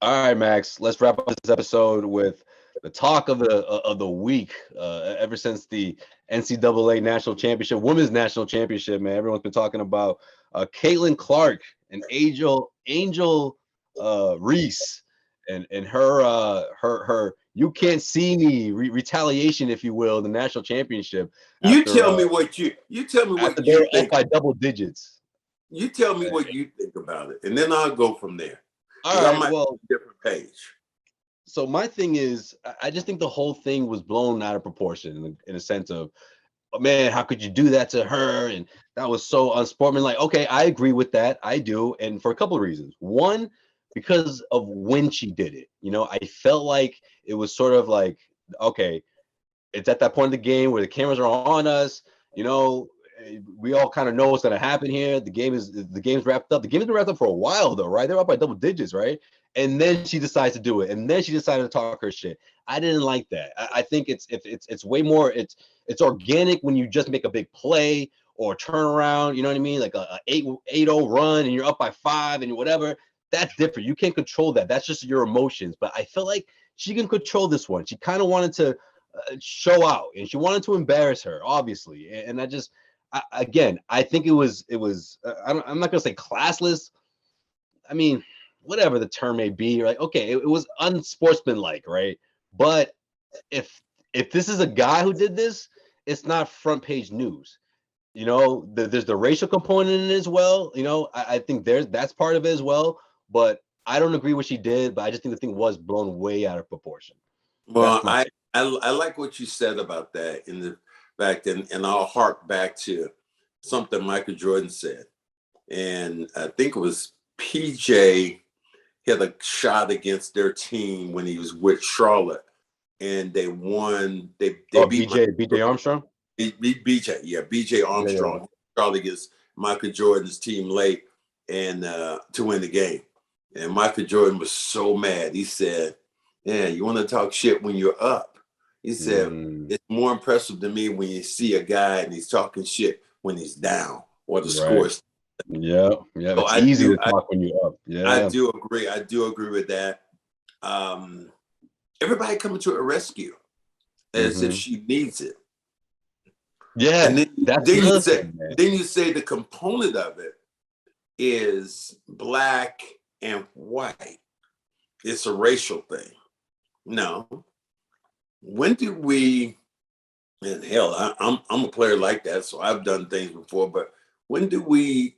All right, Max, let's wrap up this episode with the talk of the week. Ever since the NCAA national championship, women's national championship, man, everyone's been talking about Caitlin Clark and Angel Reese and her you can't see me retaliation, if you will, the national championship. You tell me what you think by double digits. You tell me what you think about it, and then I'll go from there. All right, I might be on a different page. So my thing is, I just think the whole thing was blown out of proportion in a sense of, oh, man, how could you do that to her? And that was so unsportsmanlike. Okay, I agree with that. I do. And for a couple of reasons. One, because of when she did it. I felt like it was sort of like, okay, it's at that point in the game where the cameras are on us. We all kind of know what's going to happen here. The game's wrapped up. The game has been wrapped up for a while, though, right? They're up by double digits, right? And then she decides to do it, and then she decided to talk her shit. I didn't like that. I think it's way more. It's organic when you just make a big play or turn around. You know what I mean? Like a 8-0 run, and you're up by 5 and whatever. That's different. You can't control that. That's just your emotions. But I feel like she can control this one. She kind of wanted to show out, and she wanted to embarrass her, obviously. And I think it was. I'm not gonna say classless. I mean, whatever the term may be, right? Okay, it was unsportsmanlike, right? But if this is a guy who did this, it's not front page news. There's the racial component in it as well. I think that's part of it as well. But I don't agree with what she did. But I just think the thing was blown way out of proportion. Well, I like what you said about that in the fact, and I'll hark back to something Michael Jordan said, and I think it was PJ hit a shot against their team when he was with Charlotte, and they won. They beat BJ Armstrong. BJ Armstrong. Yeah. Charlotte against Michael Jordan's team late and to win the game. And Michael Jordan was so mad. He said, "Yeah, you want to talk shit when you're up?" He said, "It's more impressive to me when you see a guy and he's talking shit when he's down or the scores." Yeah. So it's easy to talk when you're up. Yeah, I do agree with that. Everybody coming to a rescue as if she needs it. Yeah, and then you say the component of it is black and white. It's a racial thing. No. When do we? And hell, I'm a player like that, so I've done things before. But when do we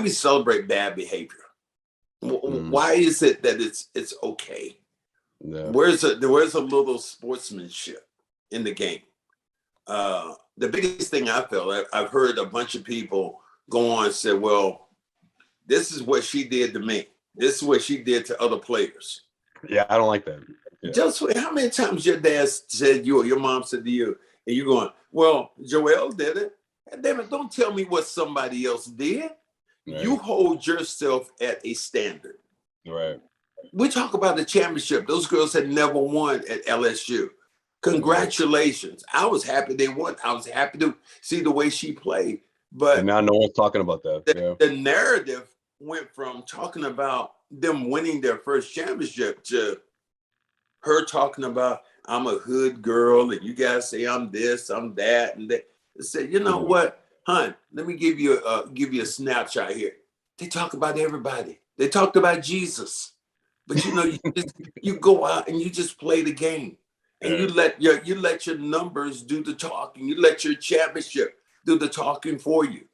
celebrate bad behavior? Why is it that it's okay? Yeah. Where's a little sportsmanship in the game? The biggest thing I felt, I've heard a bunch of people go on and say, well, this is what she did to me. This is what she did to other players. Yeah, I don't like that. Yeah. Just how many times your dad said you or your mom said to you, and you're going, well, Joel did it. And damn it, don't tell me what somebody else did. Right. You hold yourself at a standard. Right. We talk about the championship. Those girls had never won at LSU. Congratulations. I was happy they won. I was happy to see the way she played. But now no one's talking about that. The narrative went from talking about them winning their first championship to her talking about, I'm a hood girl, and you guys say I'm this, I'm that, and that. I said, you know what, hon, let me give you a snapshot here. They talk about everybody. They talked about Jesus. But you go out and you just play the game. And you let your numbers do the talking. You let your championship do the talking for you.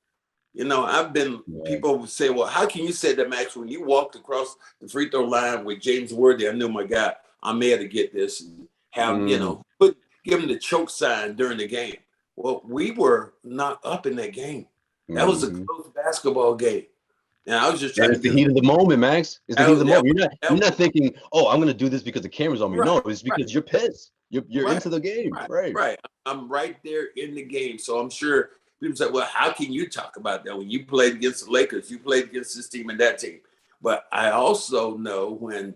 I've been, people would say, well, how can you say that, Max, when you walked across the free throw line with James Worthy? I knew, my God, I'm here to get this and have, give him the choke sign during the game. Well, we were not up in that game. That was a close basketball game. And I was just trying to the heat of the moment, Max. It's the heat of the moment. You're not thinking, oh, I'm going to do this because the camera's on me. Right, no, it's because you're pissed. You're into the game. Right. I'm right there in the game. So I'm sure people say, well, how can you talk about that when you played against the Lakers? You played against this team and that team. But I also know when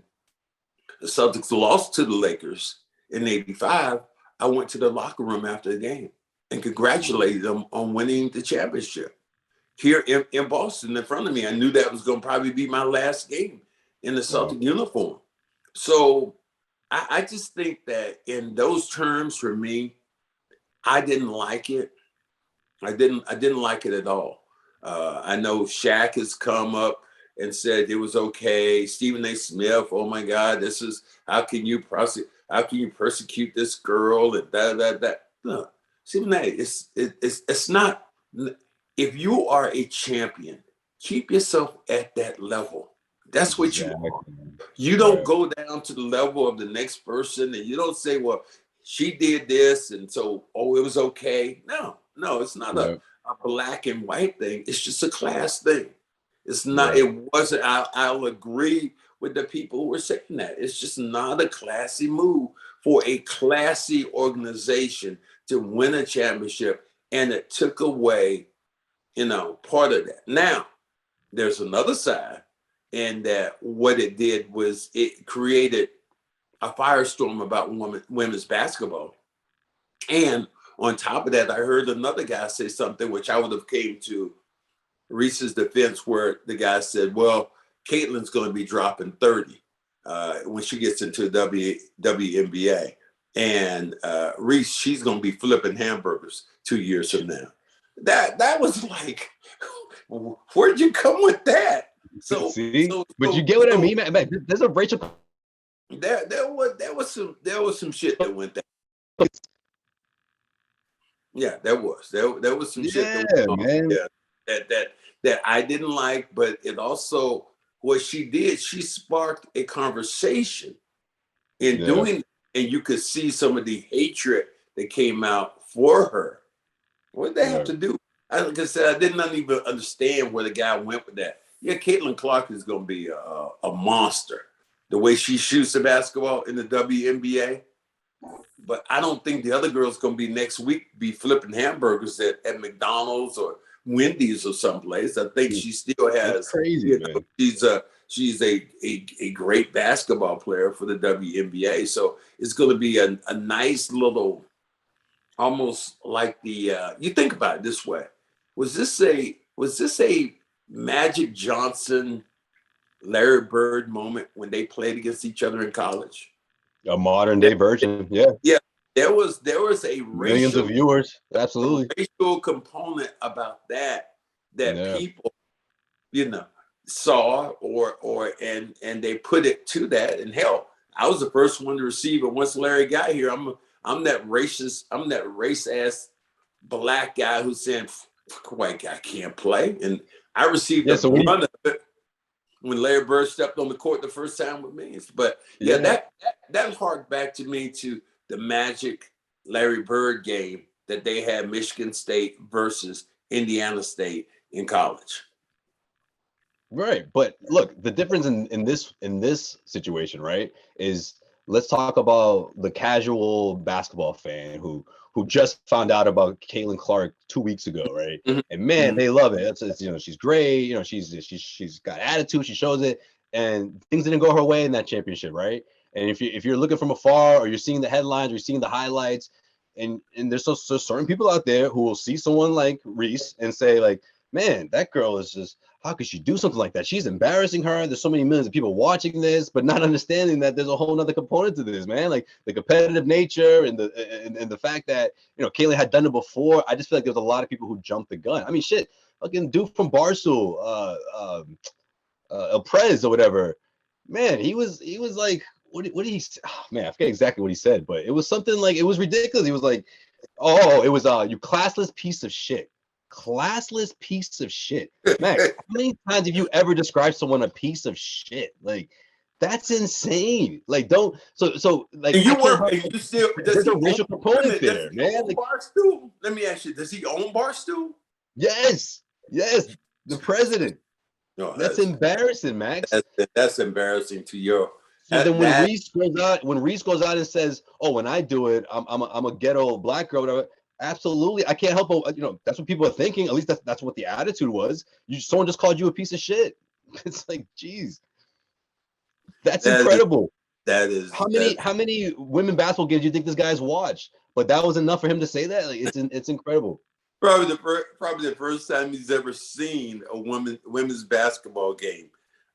the Celtics lost to the Lakers in '85, I went to the locker room after the game and congratulated them on winning the championship. Here in Boston in front of me. I knew that was going to probably be my last game in the Celtic uniform. So I just think that in those terms, for me, I didn't like it. I didn't like it at all. I know Shaq has come up and said it was okay. Stephen A. Smith, oh my God, this is, how can you persecute this girl and that. No, Stephen A. It's not. If you are a champion, keep yourself at that level. That's what you are. You don't go down to the level of the next person and you don't say, well, she did this and so, it was okay. No, it's not a black and white thing. It's just a class thing. It's not, it wasn't, I'll agree with the people who were saying that. It's just not a classy move for a classy organization to win a championship, and it took away part of that. Now, there's another side, and that what it did was it created a firestorm about women's basketball. And on top of that, I heard another guy say something which I would have came to Reese's defense, where the guy said, well, Caitlin's going to be dropping 30 when she gets into WNBA. And Reese, she's going to be flipping hamburgers 2 years from now. That was like, where'd you come with that? But you get what I mean, man. There's a racial. There was some shit that went there. Yeah, there was some shit that went on, that I didn't like, but it also, what she did, she sparked a conversation in doing it, and you could see some of the hatred that came out for her. What did they have to do? Like I said, I didn't even understand where the guy went with that. Yeah, Caitlin Clark is going to be a monster. The way she shoots the basketball in the WNBA. But I don't think the other girl's going to be next week be flipping hamburgers at McDonald's or Wendy's or someplace. I think she still has. That's crazy, man. She's a great basketball player for the WNBA. So it's going to be a nice little, almost like the you think about it this way. Was this a Magic Johnson, Larry Bird moment when they played against each other in college? A modern day version, yeah. There was a millions of viewers, absolutely. Racial component about that people, saw and they put it to that. And hell, I was the first one to receive it once Larry got here. I'm that race ass black guy who's saying white guy can't play, and I received the brunt of it. when Larry Bird stepped on the court the first time with me. But yeah, that harked back to me to the Magic Larry Bird game that they had Michigan State versus Indiana State in college. Right. But look, the difference in this situation, right, is let's talk about the casual basketball fan who just found out about Caitlin Clark 2 weeks ago, right? Mm-hmm. And man, they love it. It's she's great. She's got attitude. She shows it, and things didn't go her way in that championship, right? And if you're looking from afar, or you're seeing the headlines, or you're seeing the highlights, and there's so certain people out there who will see someone like Reese and say like, man, that girl is just, how could she do something like that? She's embarrassing her. There's so many millions of people watching this, but not understanding that there's a whole nother component to this, man. Like the competitive nature and the fact that, Kaylee had done it before. I just feel like there's a lot of people who jumped the gun. I mean, shit, fucking dude from Barstool, El Prez or whatever, man, he was like, what did he say? Oh, man, I forget exactly what he said, but it was something like, it was ridiculous. He was like, oh, it was you classless piece of shit. Classless piece of shit. Max, how many times have you ever described someone a piece of shit? Like, that's insane. Like, don't so like and you still there's a racial component there, man. Like, Barstool? Let me ask you, does he own Barstool? Yes, the president. No, that's embarrassing, Max. That's embarrassing to your. So then when Reese goes out and says, "Oh, when I do it, I'm a ghetto black girl," whatever. Absolutely, I can't help but that's what people are thinking. At least that's what the attitude was. Someone just called you a piece of shit. It's like, geez, that's incredible. How many women basketball games do you think this guy's watched? But that was enough for him to say that. Like, it's incredible. Probably the first time he's ever seen a women's basketball game,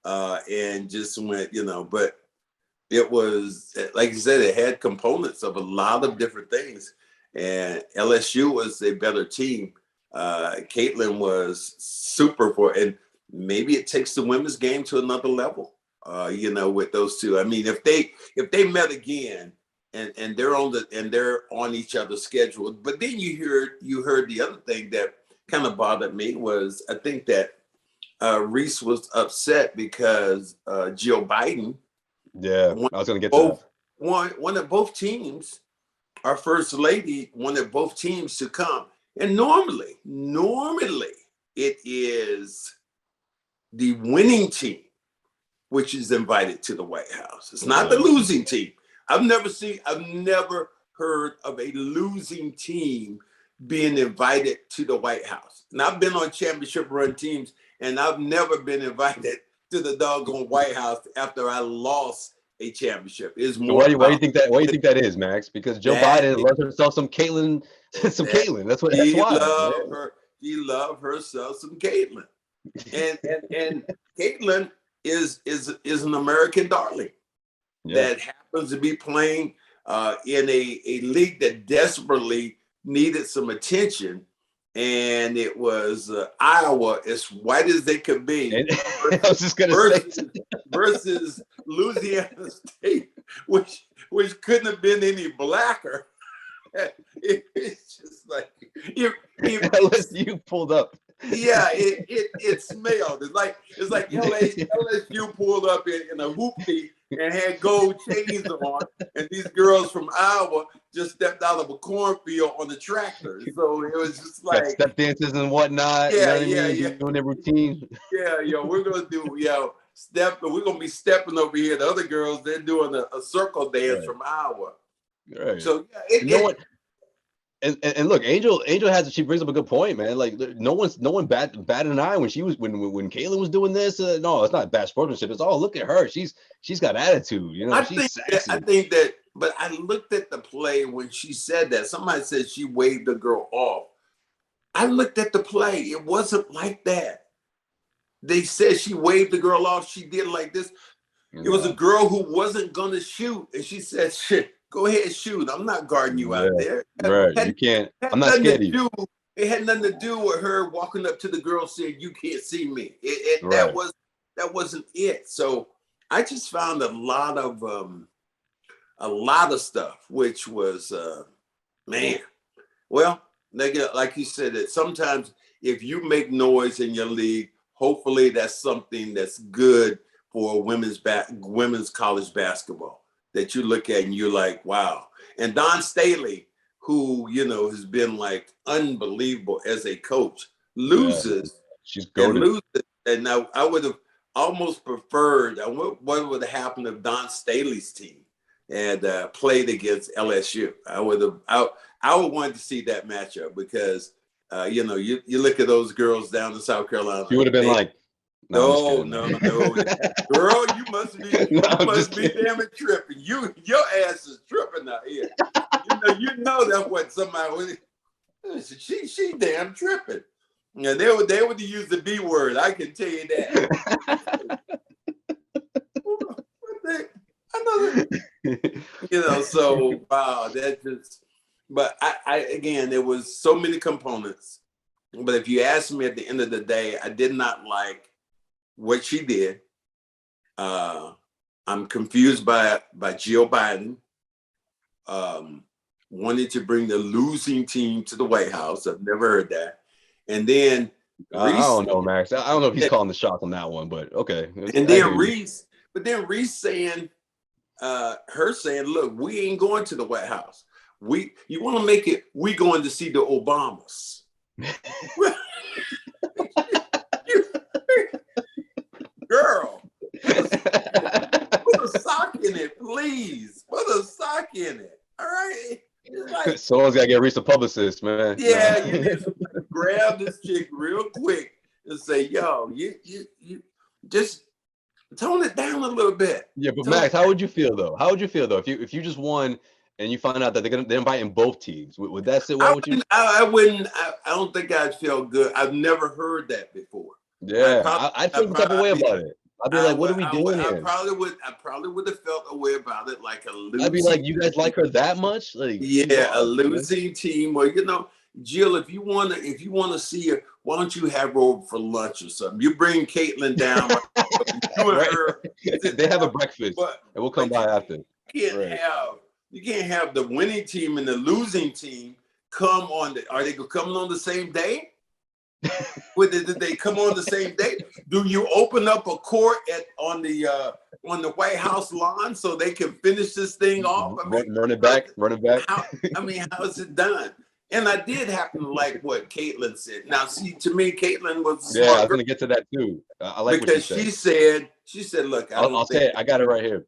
and just went, But it was, like you said, it had components of a lot of different things. And LSU was a better team. Caitlin was super and maybe it takes the women's game to another level. With those two. I mean, if they met again and they're on each other's schedule. But then you heard the other thing that kind of bothered me was I think that Reese was upset because Jill Biden. Yeah, I was going to get to that. One of both teams. Our first lady wanted both teams to come. And normally it is the winning team which is invited to the White House. It's not the losing team. I've never heard of a losing team being invited to the White House. And I've been on championship run teams and I've never been invited to the doggone White House after I lost a championship. Is more. Why do you think that? Why do you think that is, Max? Because Joe Biden loves herself some Caitlin, Caitlin. That's why. He loved herself some Caitlin, and Caitlin is an American darling that happens to be playing in a league that desperately needed some attention. And it was Iowa, as white as they could be, I was just gonna versus Louisiana State, which couldn't have been any blacker. It's just like LSU pulled up. Yeah, it smelled. It's like LSU pulled up in a hoopty and had gold chains on, and these girls from Iowa just stepped out of a cornfield on the tractor. So it was just like step dances and whatnot. Yeah, doing their routine. Yeah, we're gonna do step. We're gonna be stepping over here. The other girls, they're doing a circle dance from Iowa. Right. So And look, Angel she brings up a good point, man. Like no one batted an eye when when Caitlin was doing this. No, it's not bad sportsmanship. It's look at her. She's got attitude. I think that. But I looked at the play when she said that. Somebody said she waved the girl off. I looked at the play. It wasn't like that. They said she waved the girl off. She did like this. It was a girl who wasn't gonna shoot, and she said, "Shit. Go ahead, shoot. I'm not guarding you out there." Right. You can't. I'm not scared of you. It had nothing to do with her walking up to the girl saying, "You can't see me." Right. That wasn't it. So I just found a lot of stuff, which was, man. Well, like you said, that sometimes if you make noise in your league, hopefully that's something that's good for women's college basketball that you look at and you're like, wow. And Don Staley, who, has been like unbelievable as a coach, loses. She's goated. And now I would have almost preferred what would have happened if Don Staley's team had played against LSU. I would want to see that matchup because you look at those girls down in South Carolina. You would have been like, no, girl, you must be damn it tripping. Your ass is tripping out here. You know that what somebody she damn tripping. Yeah, they would use the B word. I can tell you that. So wow, that just. But I again, there was so many components. But if you ask me at the end of the day, I did not like what she did. I'm confused by Jill Biden wanting to bring the losing team to the White House. I've never heard that. And then I don't know, Max. I don't know if he's calling the shots on that one, but okay. And then Reese saying, her saying, look, we ain't going to the White House. You want to make it, we going to see the Obamas. Girl, put a sock in it, please. Put a sock in it. All right. Like, someone's gotta get Reese a publicist, man. Yeah, you need to grab this chick real quick and say, yo, you just tone it down a little bit. Yeah, but Max, how would you feel though? If you just won and you find out that they're inviting both teams? Would that sit well with you? I wouldn't. I don't think I'd feel good. I've never heard that before. Yeah, I'd feel the type of way about it. I'd be like, what are we doing here? I probably would have felt a way about it, like a losing. I'd be like, you guys like her that much? Like, yeah, a losing team. Well, Jill, if you wanna see her, why don't you have her over for lunch or something? You bring Caitlin down. You and her. They have a breakfast, and we'll come by after. You can't have the winning team and the losing team come on. Are they coming on the same day? Did they come on the same day? Do you open up a court on the White House lawn so they can finish this thing off? Run it back. How is it done? And I did happen to like what Caitlin said. Now, see, to me, Caitlin was I was going to get to that too. I like because what she said. She said, look, I'll say it. I got it right here.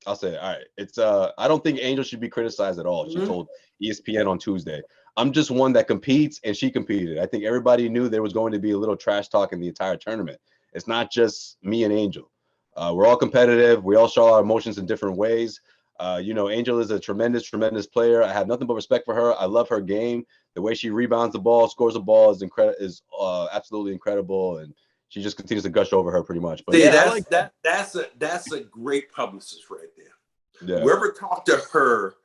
I'll say it. All right. It's I don't think Angel should be criticized at all. She told ESPN on Tuesday. I'm just one that competes, and she competed. I think everybody knew there was going to be a little trash talk in the entire tournament. It's not just me and Angel. We're all competitive. We all show our emotions in different ways. Angel is a tremendous player. I have nothing but respect for her. I love her game. The way she rebounds the ball, scores the ball is absolutely incredible, and she just continues to gush over her pretty much. But that's a great publicist right there. Yeah. Whoever talked to her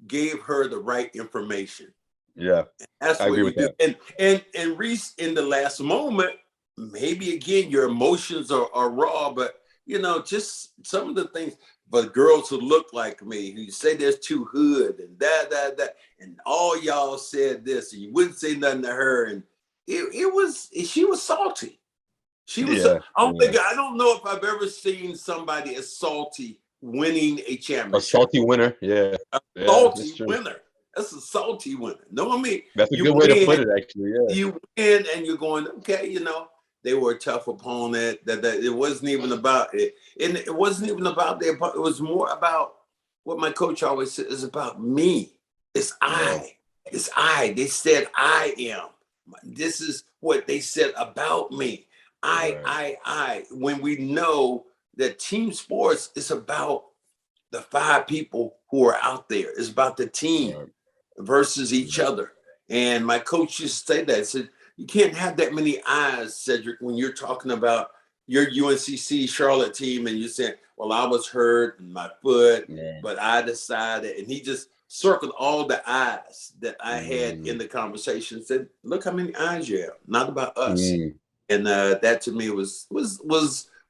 gave her the right information. Yeah, that's what you do. And Reese, in the last moment, maybe again your emotions are raw, but just some of the things. But girls who look like me, who say there's too hood and that, and all y'all said this, and you wouldn't say nothing to her, and she was salty. She was. I don't know if I've ever seen somebody as salty winning a championship. A salty winner, yeah. A salty winner. That's a salty winner. Know what I mean? That's a good way to put it, actually. Yeah. You win, and you're going, okay, they were a tough opponent. That it wasn't even about it, and it wasn't even about their. It was more about what my coach always said is about me. It's I. It's I. They said I am. This is what they said about me. I. When we know that team sports is about the 5 people who are out there. It's about the team versus each other. And my coach used to say that. He said, you can't have that many eyes, Cedric, when you're talking about your UNCC Charlotte team and you're saying, well, I was hurt in my foot, but I decided. And he just circled all the eyes that I had in the conversation and said, look how many eyes you have, not about us. And that to me was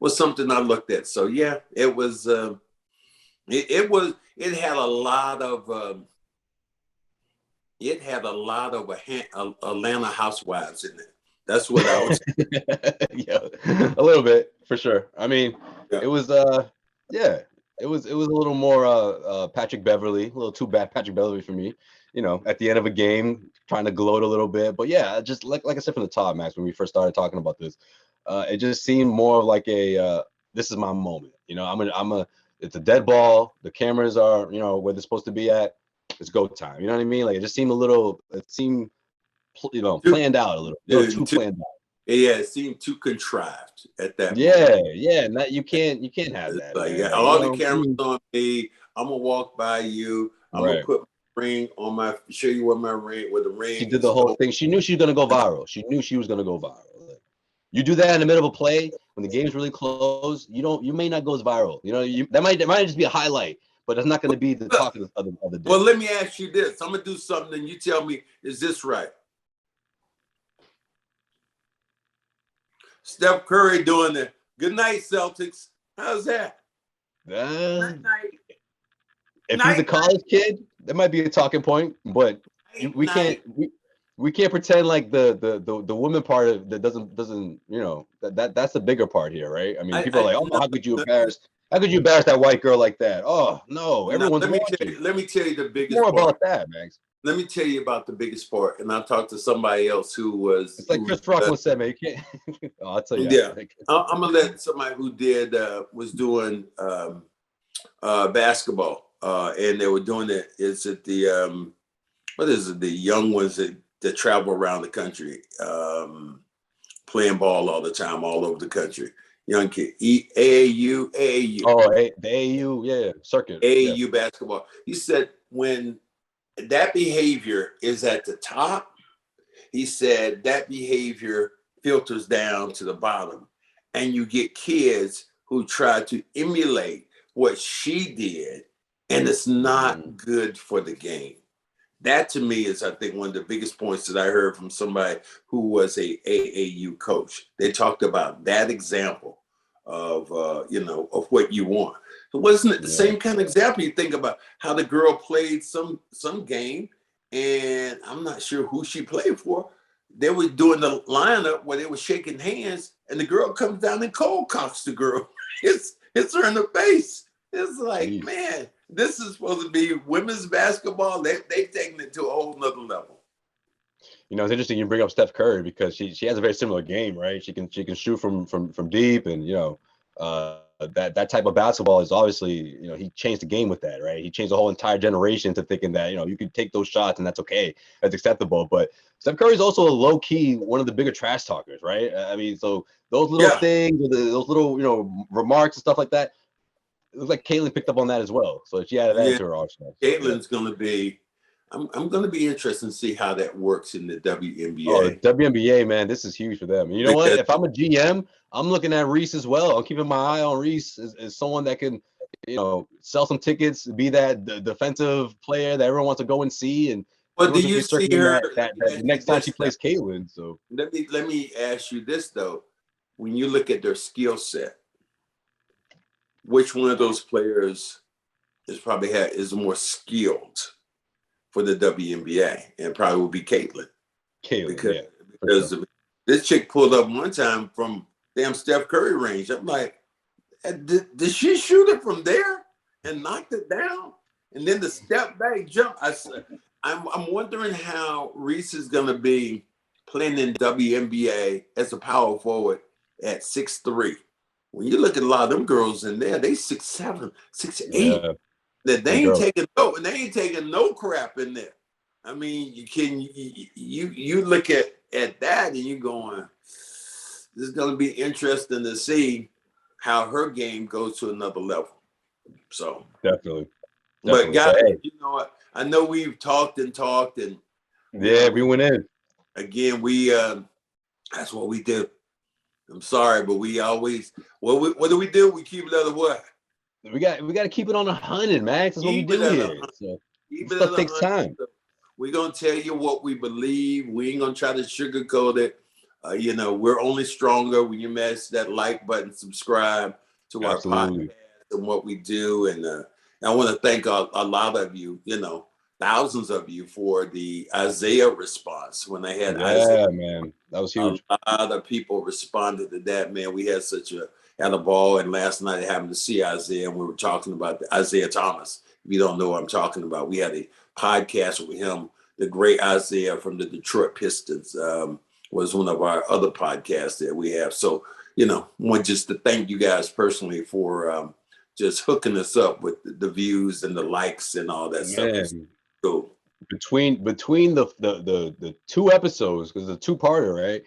something I looked at. So yeah, it was it had a lot of Atlanta housewives in it. That's what I was. Yeah, a little bit for sure. I mean, Yeah. it was yeah, it was a little more Patrick Beverly, a little too bad Patrick Beverly for me. At the end of a game, trying to gloat a little bit. But yeah, just like I said from the top, Max, when we first started talking about this, it just seemed more of like a this is my moment. It's a dead ball. The cameras are where they're supposed to be at. It's go time. You know what I mean? Like it seemed planned out a little too planned out. Yeah, it seemed too contrived at that moment. Yeah. You can't have that, Like, man. yeah, Like, all the cameras on me. I'm gonna walk by you. I'm gonna right. put my ring on show you where the ring She did is the whole going. thing. She knew she was gonna go viral. She knew she was gonna go viral. Like, you do that in the middle of a play when the game's really close. You may not go as viral. That might just be a highlight, but it's not going to be the talk of the day. Well, let me ask you this. I'm gonna do something, and you tell me, is this right? Steph Curry doing the good night, Celtics. How's that? If Night, he's a college kid, that might be a talking point. But we can't pretend like the woman part of that doesn't that's the bigger part here, right? I mean, people are like, oh, how could you embarrass that white girl like that? Oh no, everyone's watching. Let me tell you the biggest more part. About that, Max. Let me tell you about the biggest part, and I talked to somebody else who was. It's like Chris Rock once said, man, you can't. I'll tell you. Yeah, I'm gonna let somebody who was doing basketball, and they were doing it. It's at the what is it? The young ones that travel around the country, playing ball all the time, all over the country. Young kid, AAU. Oh, the AAU, yeah, circuit. AAU basketball. He said when that behavior is at the top, he said that behavior filters down to the bottom, and you get kids who try to emulate what she did, and it's not good for the game. That to me is, I think, one of the biggest points that I heard from somebody who was a AAU coach. They talked about that example of of what you want. So wasn't it the same kind of example? You think about how the girl played some game, and I'm not sure who she played for. They were doing the lineup where they were shaking hands, and the girl comes down and cold cocks the girl. It's her in the face. It's like, man, this is supposed to be women's basketball. They've taken it to a whole nother level. It's interesting you bring up Steph Curry because she has a very similar game, right? She can shoot from deep, and that type of basketball is obviously, he changed the game with that, right? He changed the whole entire generation to thinking that you can take those shots and that's okay, that's acceptable. But Steph Curry is also a low key one of the bigger trash talkers, right? I mean, so those little things, those little remarks and stuff like that. It looks like Caitlin picked up on that as well. So she added that to her arsenal. Caitlin's going to be, I'm going to be interested to see how that works in the WNBA. Oh, the WNBA, man, this is huge for them. And you know what? If I'm a GM, I'm looking at Reese as well. I'm keeping my eye on Reese as someone that can, sell some tickets, be that defensive player that everyone wants to go and see. And well, do you see her that next time she plays Caitlin? So let me ask you this though: when you look at their skill set, which one of those players is more skilled for the WNBA? And probably will be Caitlin. Because this chick pulled up one time from damn Steph Curry range. I'm like, did she shoot it from there and knocked it down? And then the step back jump. I'm wondering how Reese is going to be playing in WNBA as a power forward at 6'3". When you look at a lot of them girls in there, they 6'7", 6'8". Yeah. That they ain't taking no crap in there. I mean, you look at that and you're going, this is going to be interesting to see how her game goes to another level. So definitely. But guys, you know what? I know we've talked and we went in. Again, that's what we do. I'm sorry, but we always what do we do? We keep it at what? We got to keep it on 100, Max. That's what we do here. So stuff takes time. We're gonna tell you what we believe. We ain't gonna try to sugarcoat it. We're only stronger when you mash that like button, subscribe to our podcast and what we do. And I want to thank a lot of you, thousands of you for the Isaiah response when they had Isaiah. Man. That was huge. A lot of people responded to that, man. We had had a ball, and last night I happened to see Isaiah, and we were talking about Isaiah Thomas. If you don't know what I'm talking about, we had a podcast with him. The great Isaiah from the Detroit Pistons was one of our other podcasts that we have. So, want just to thank you guys personally for just hooking us up with the views and the likes and all that stuff. Cool. Between the two episodes, because it's a two-parter, right?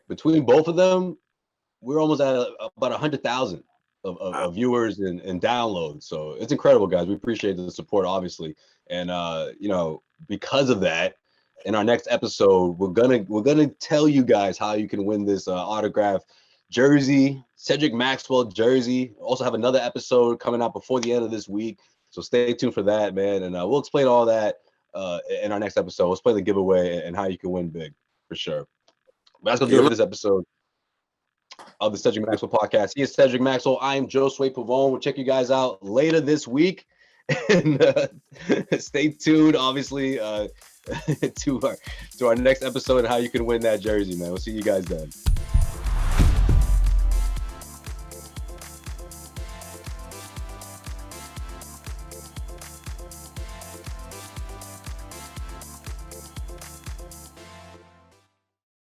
Between both of them, we're almost at about 100,000 of viewers and downloads. So it's incredible, guys. We appreciate the support, obviously, and because of that, in our next episode, we're gonna tell you guys how you can win this autograph jersey, Cedric Maxwell jersey. Also have another episode coming out before the end of this week, so stay tuned for that, man. And we'll explain all that in our next episode. We'll explain the giveaway and how you can win big for sure. But that's gonna do it for this episode of the Cedric Maxwell podcast. He is Cedric Maxwell. I am Josue Pavone. We'll check you guys out later this week. And stay tuned, obviously, to our next episode and how you can win that jersey, man. We'll see you guys then.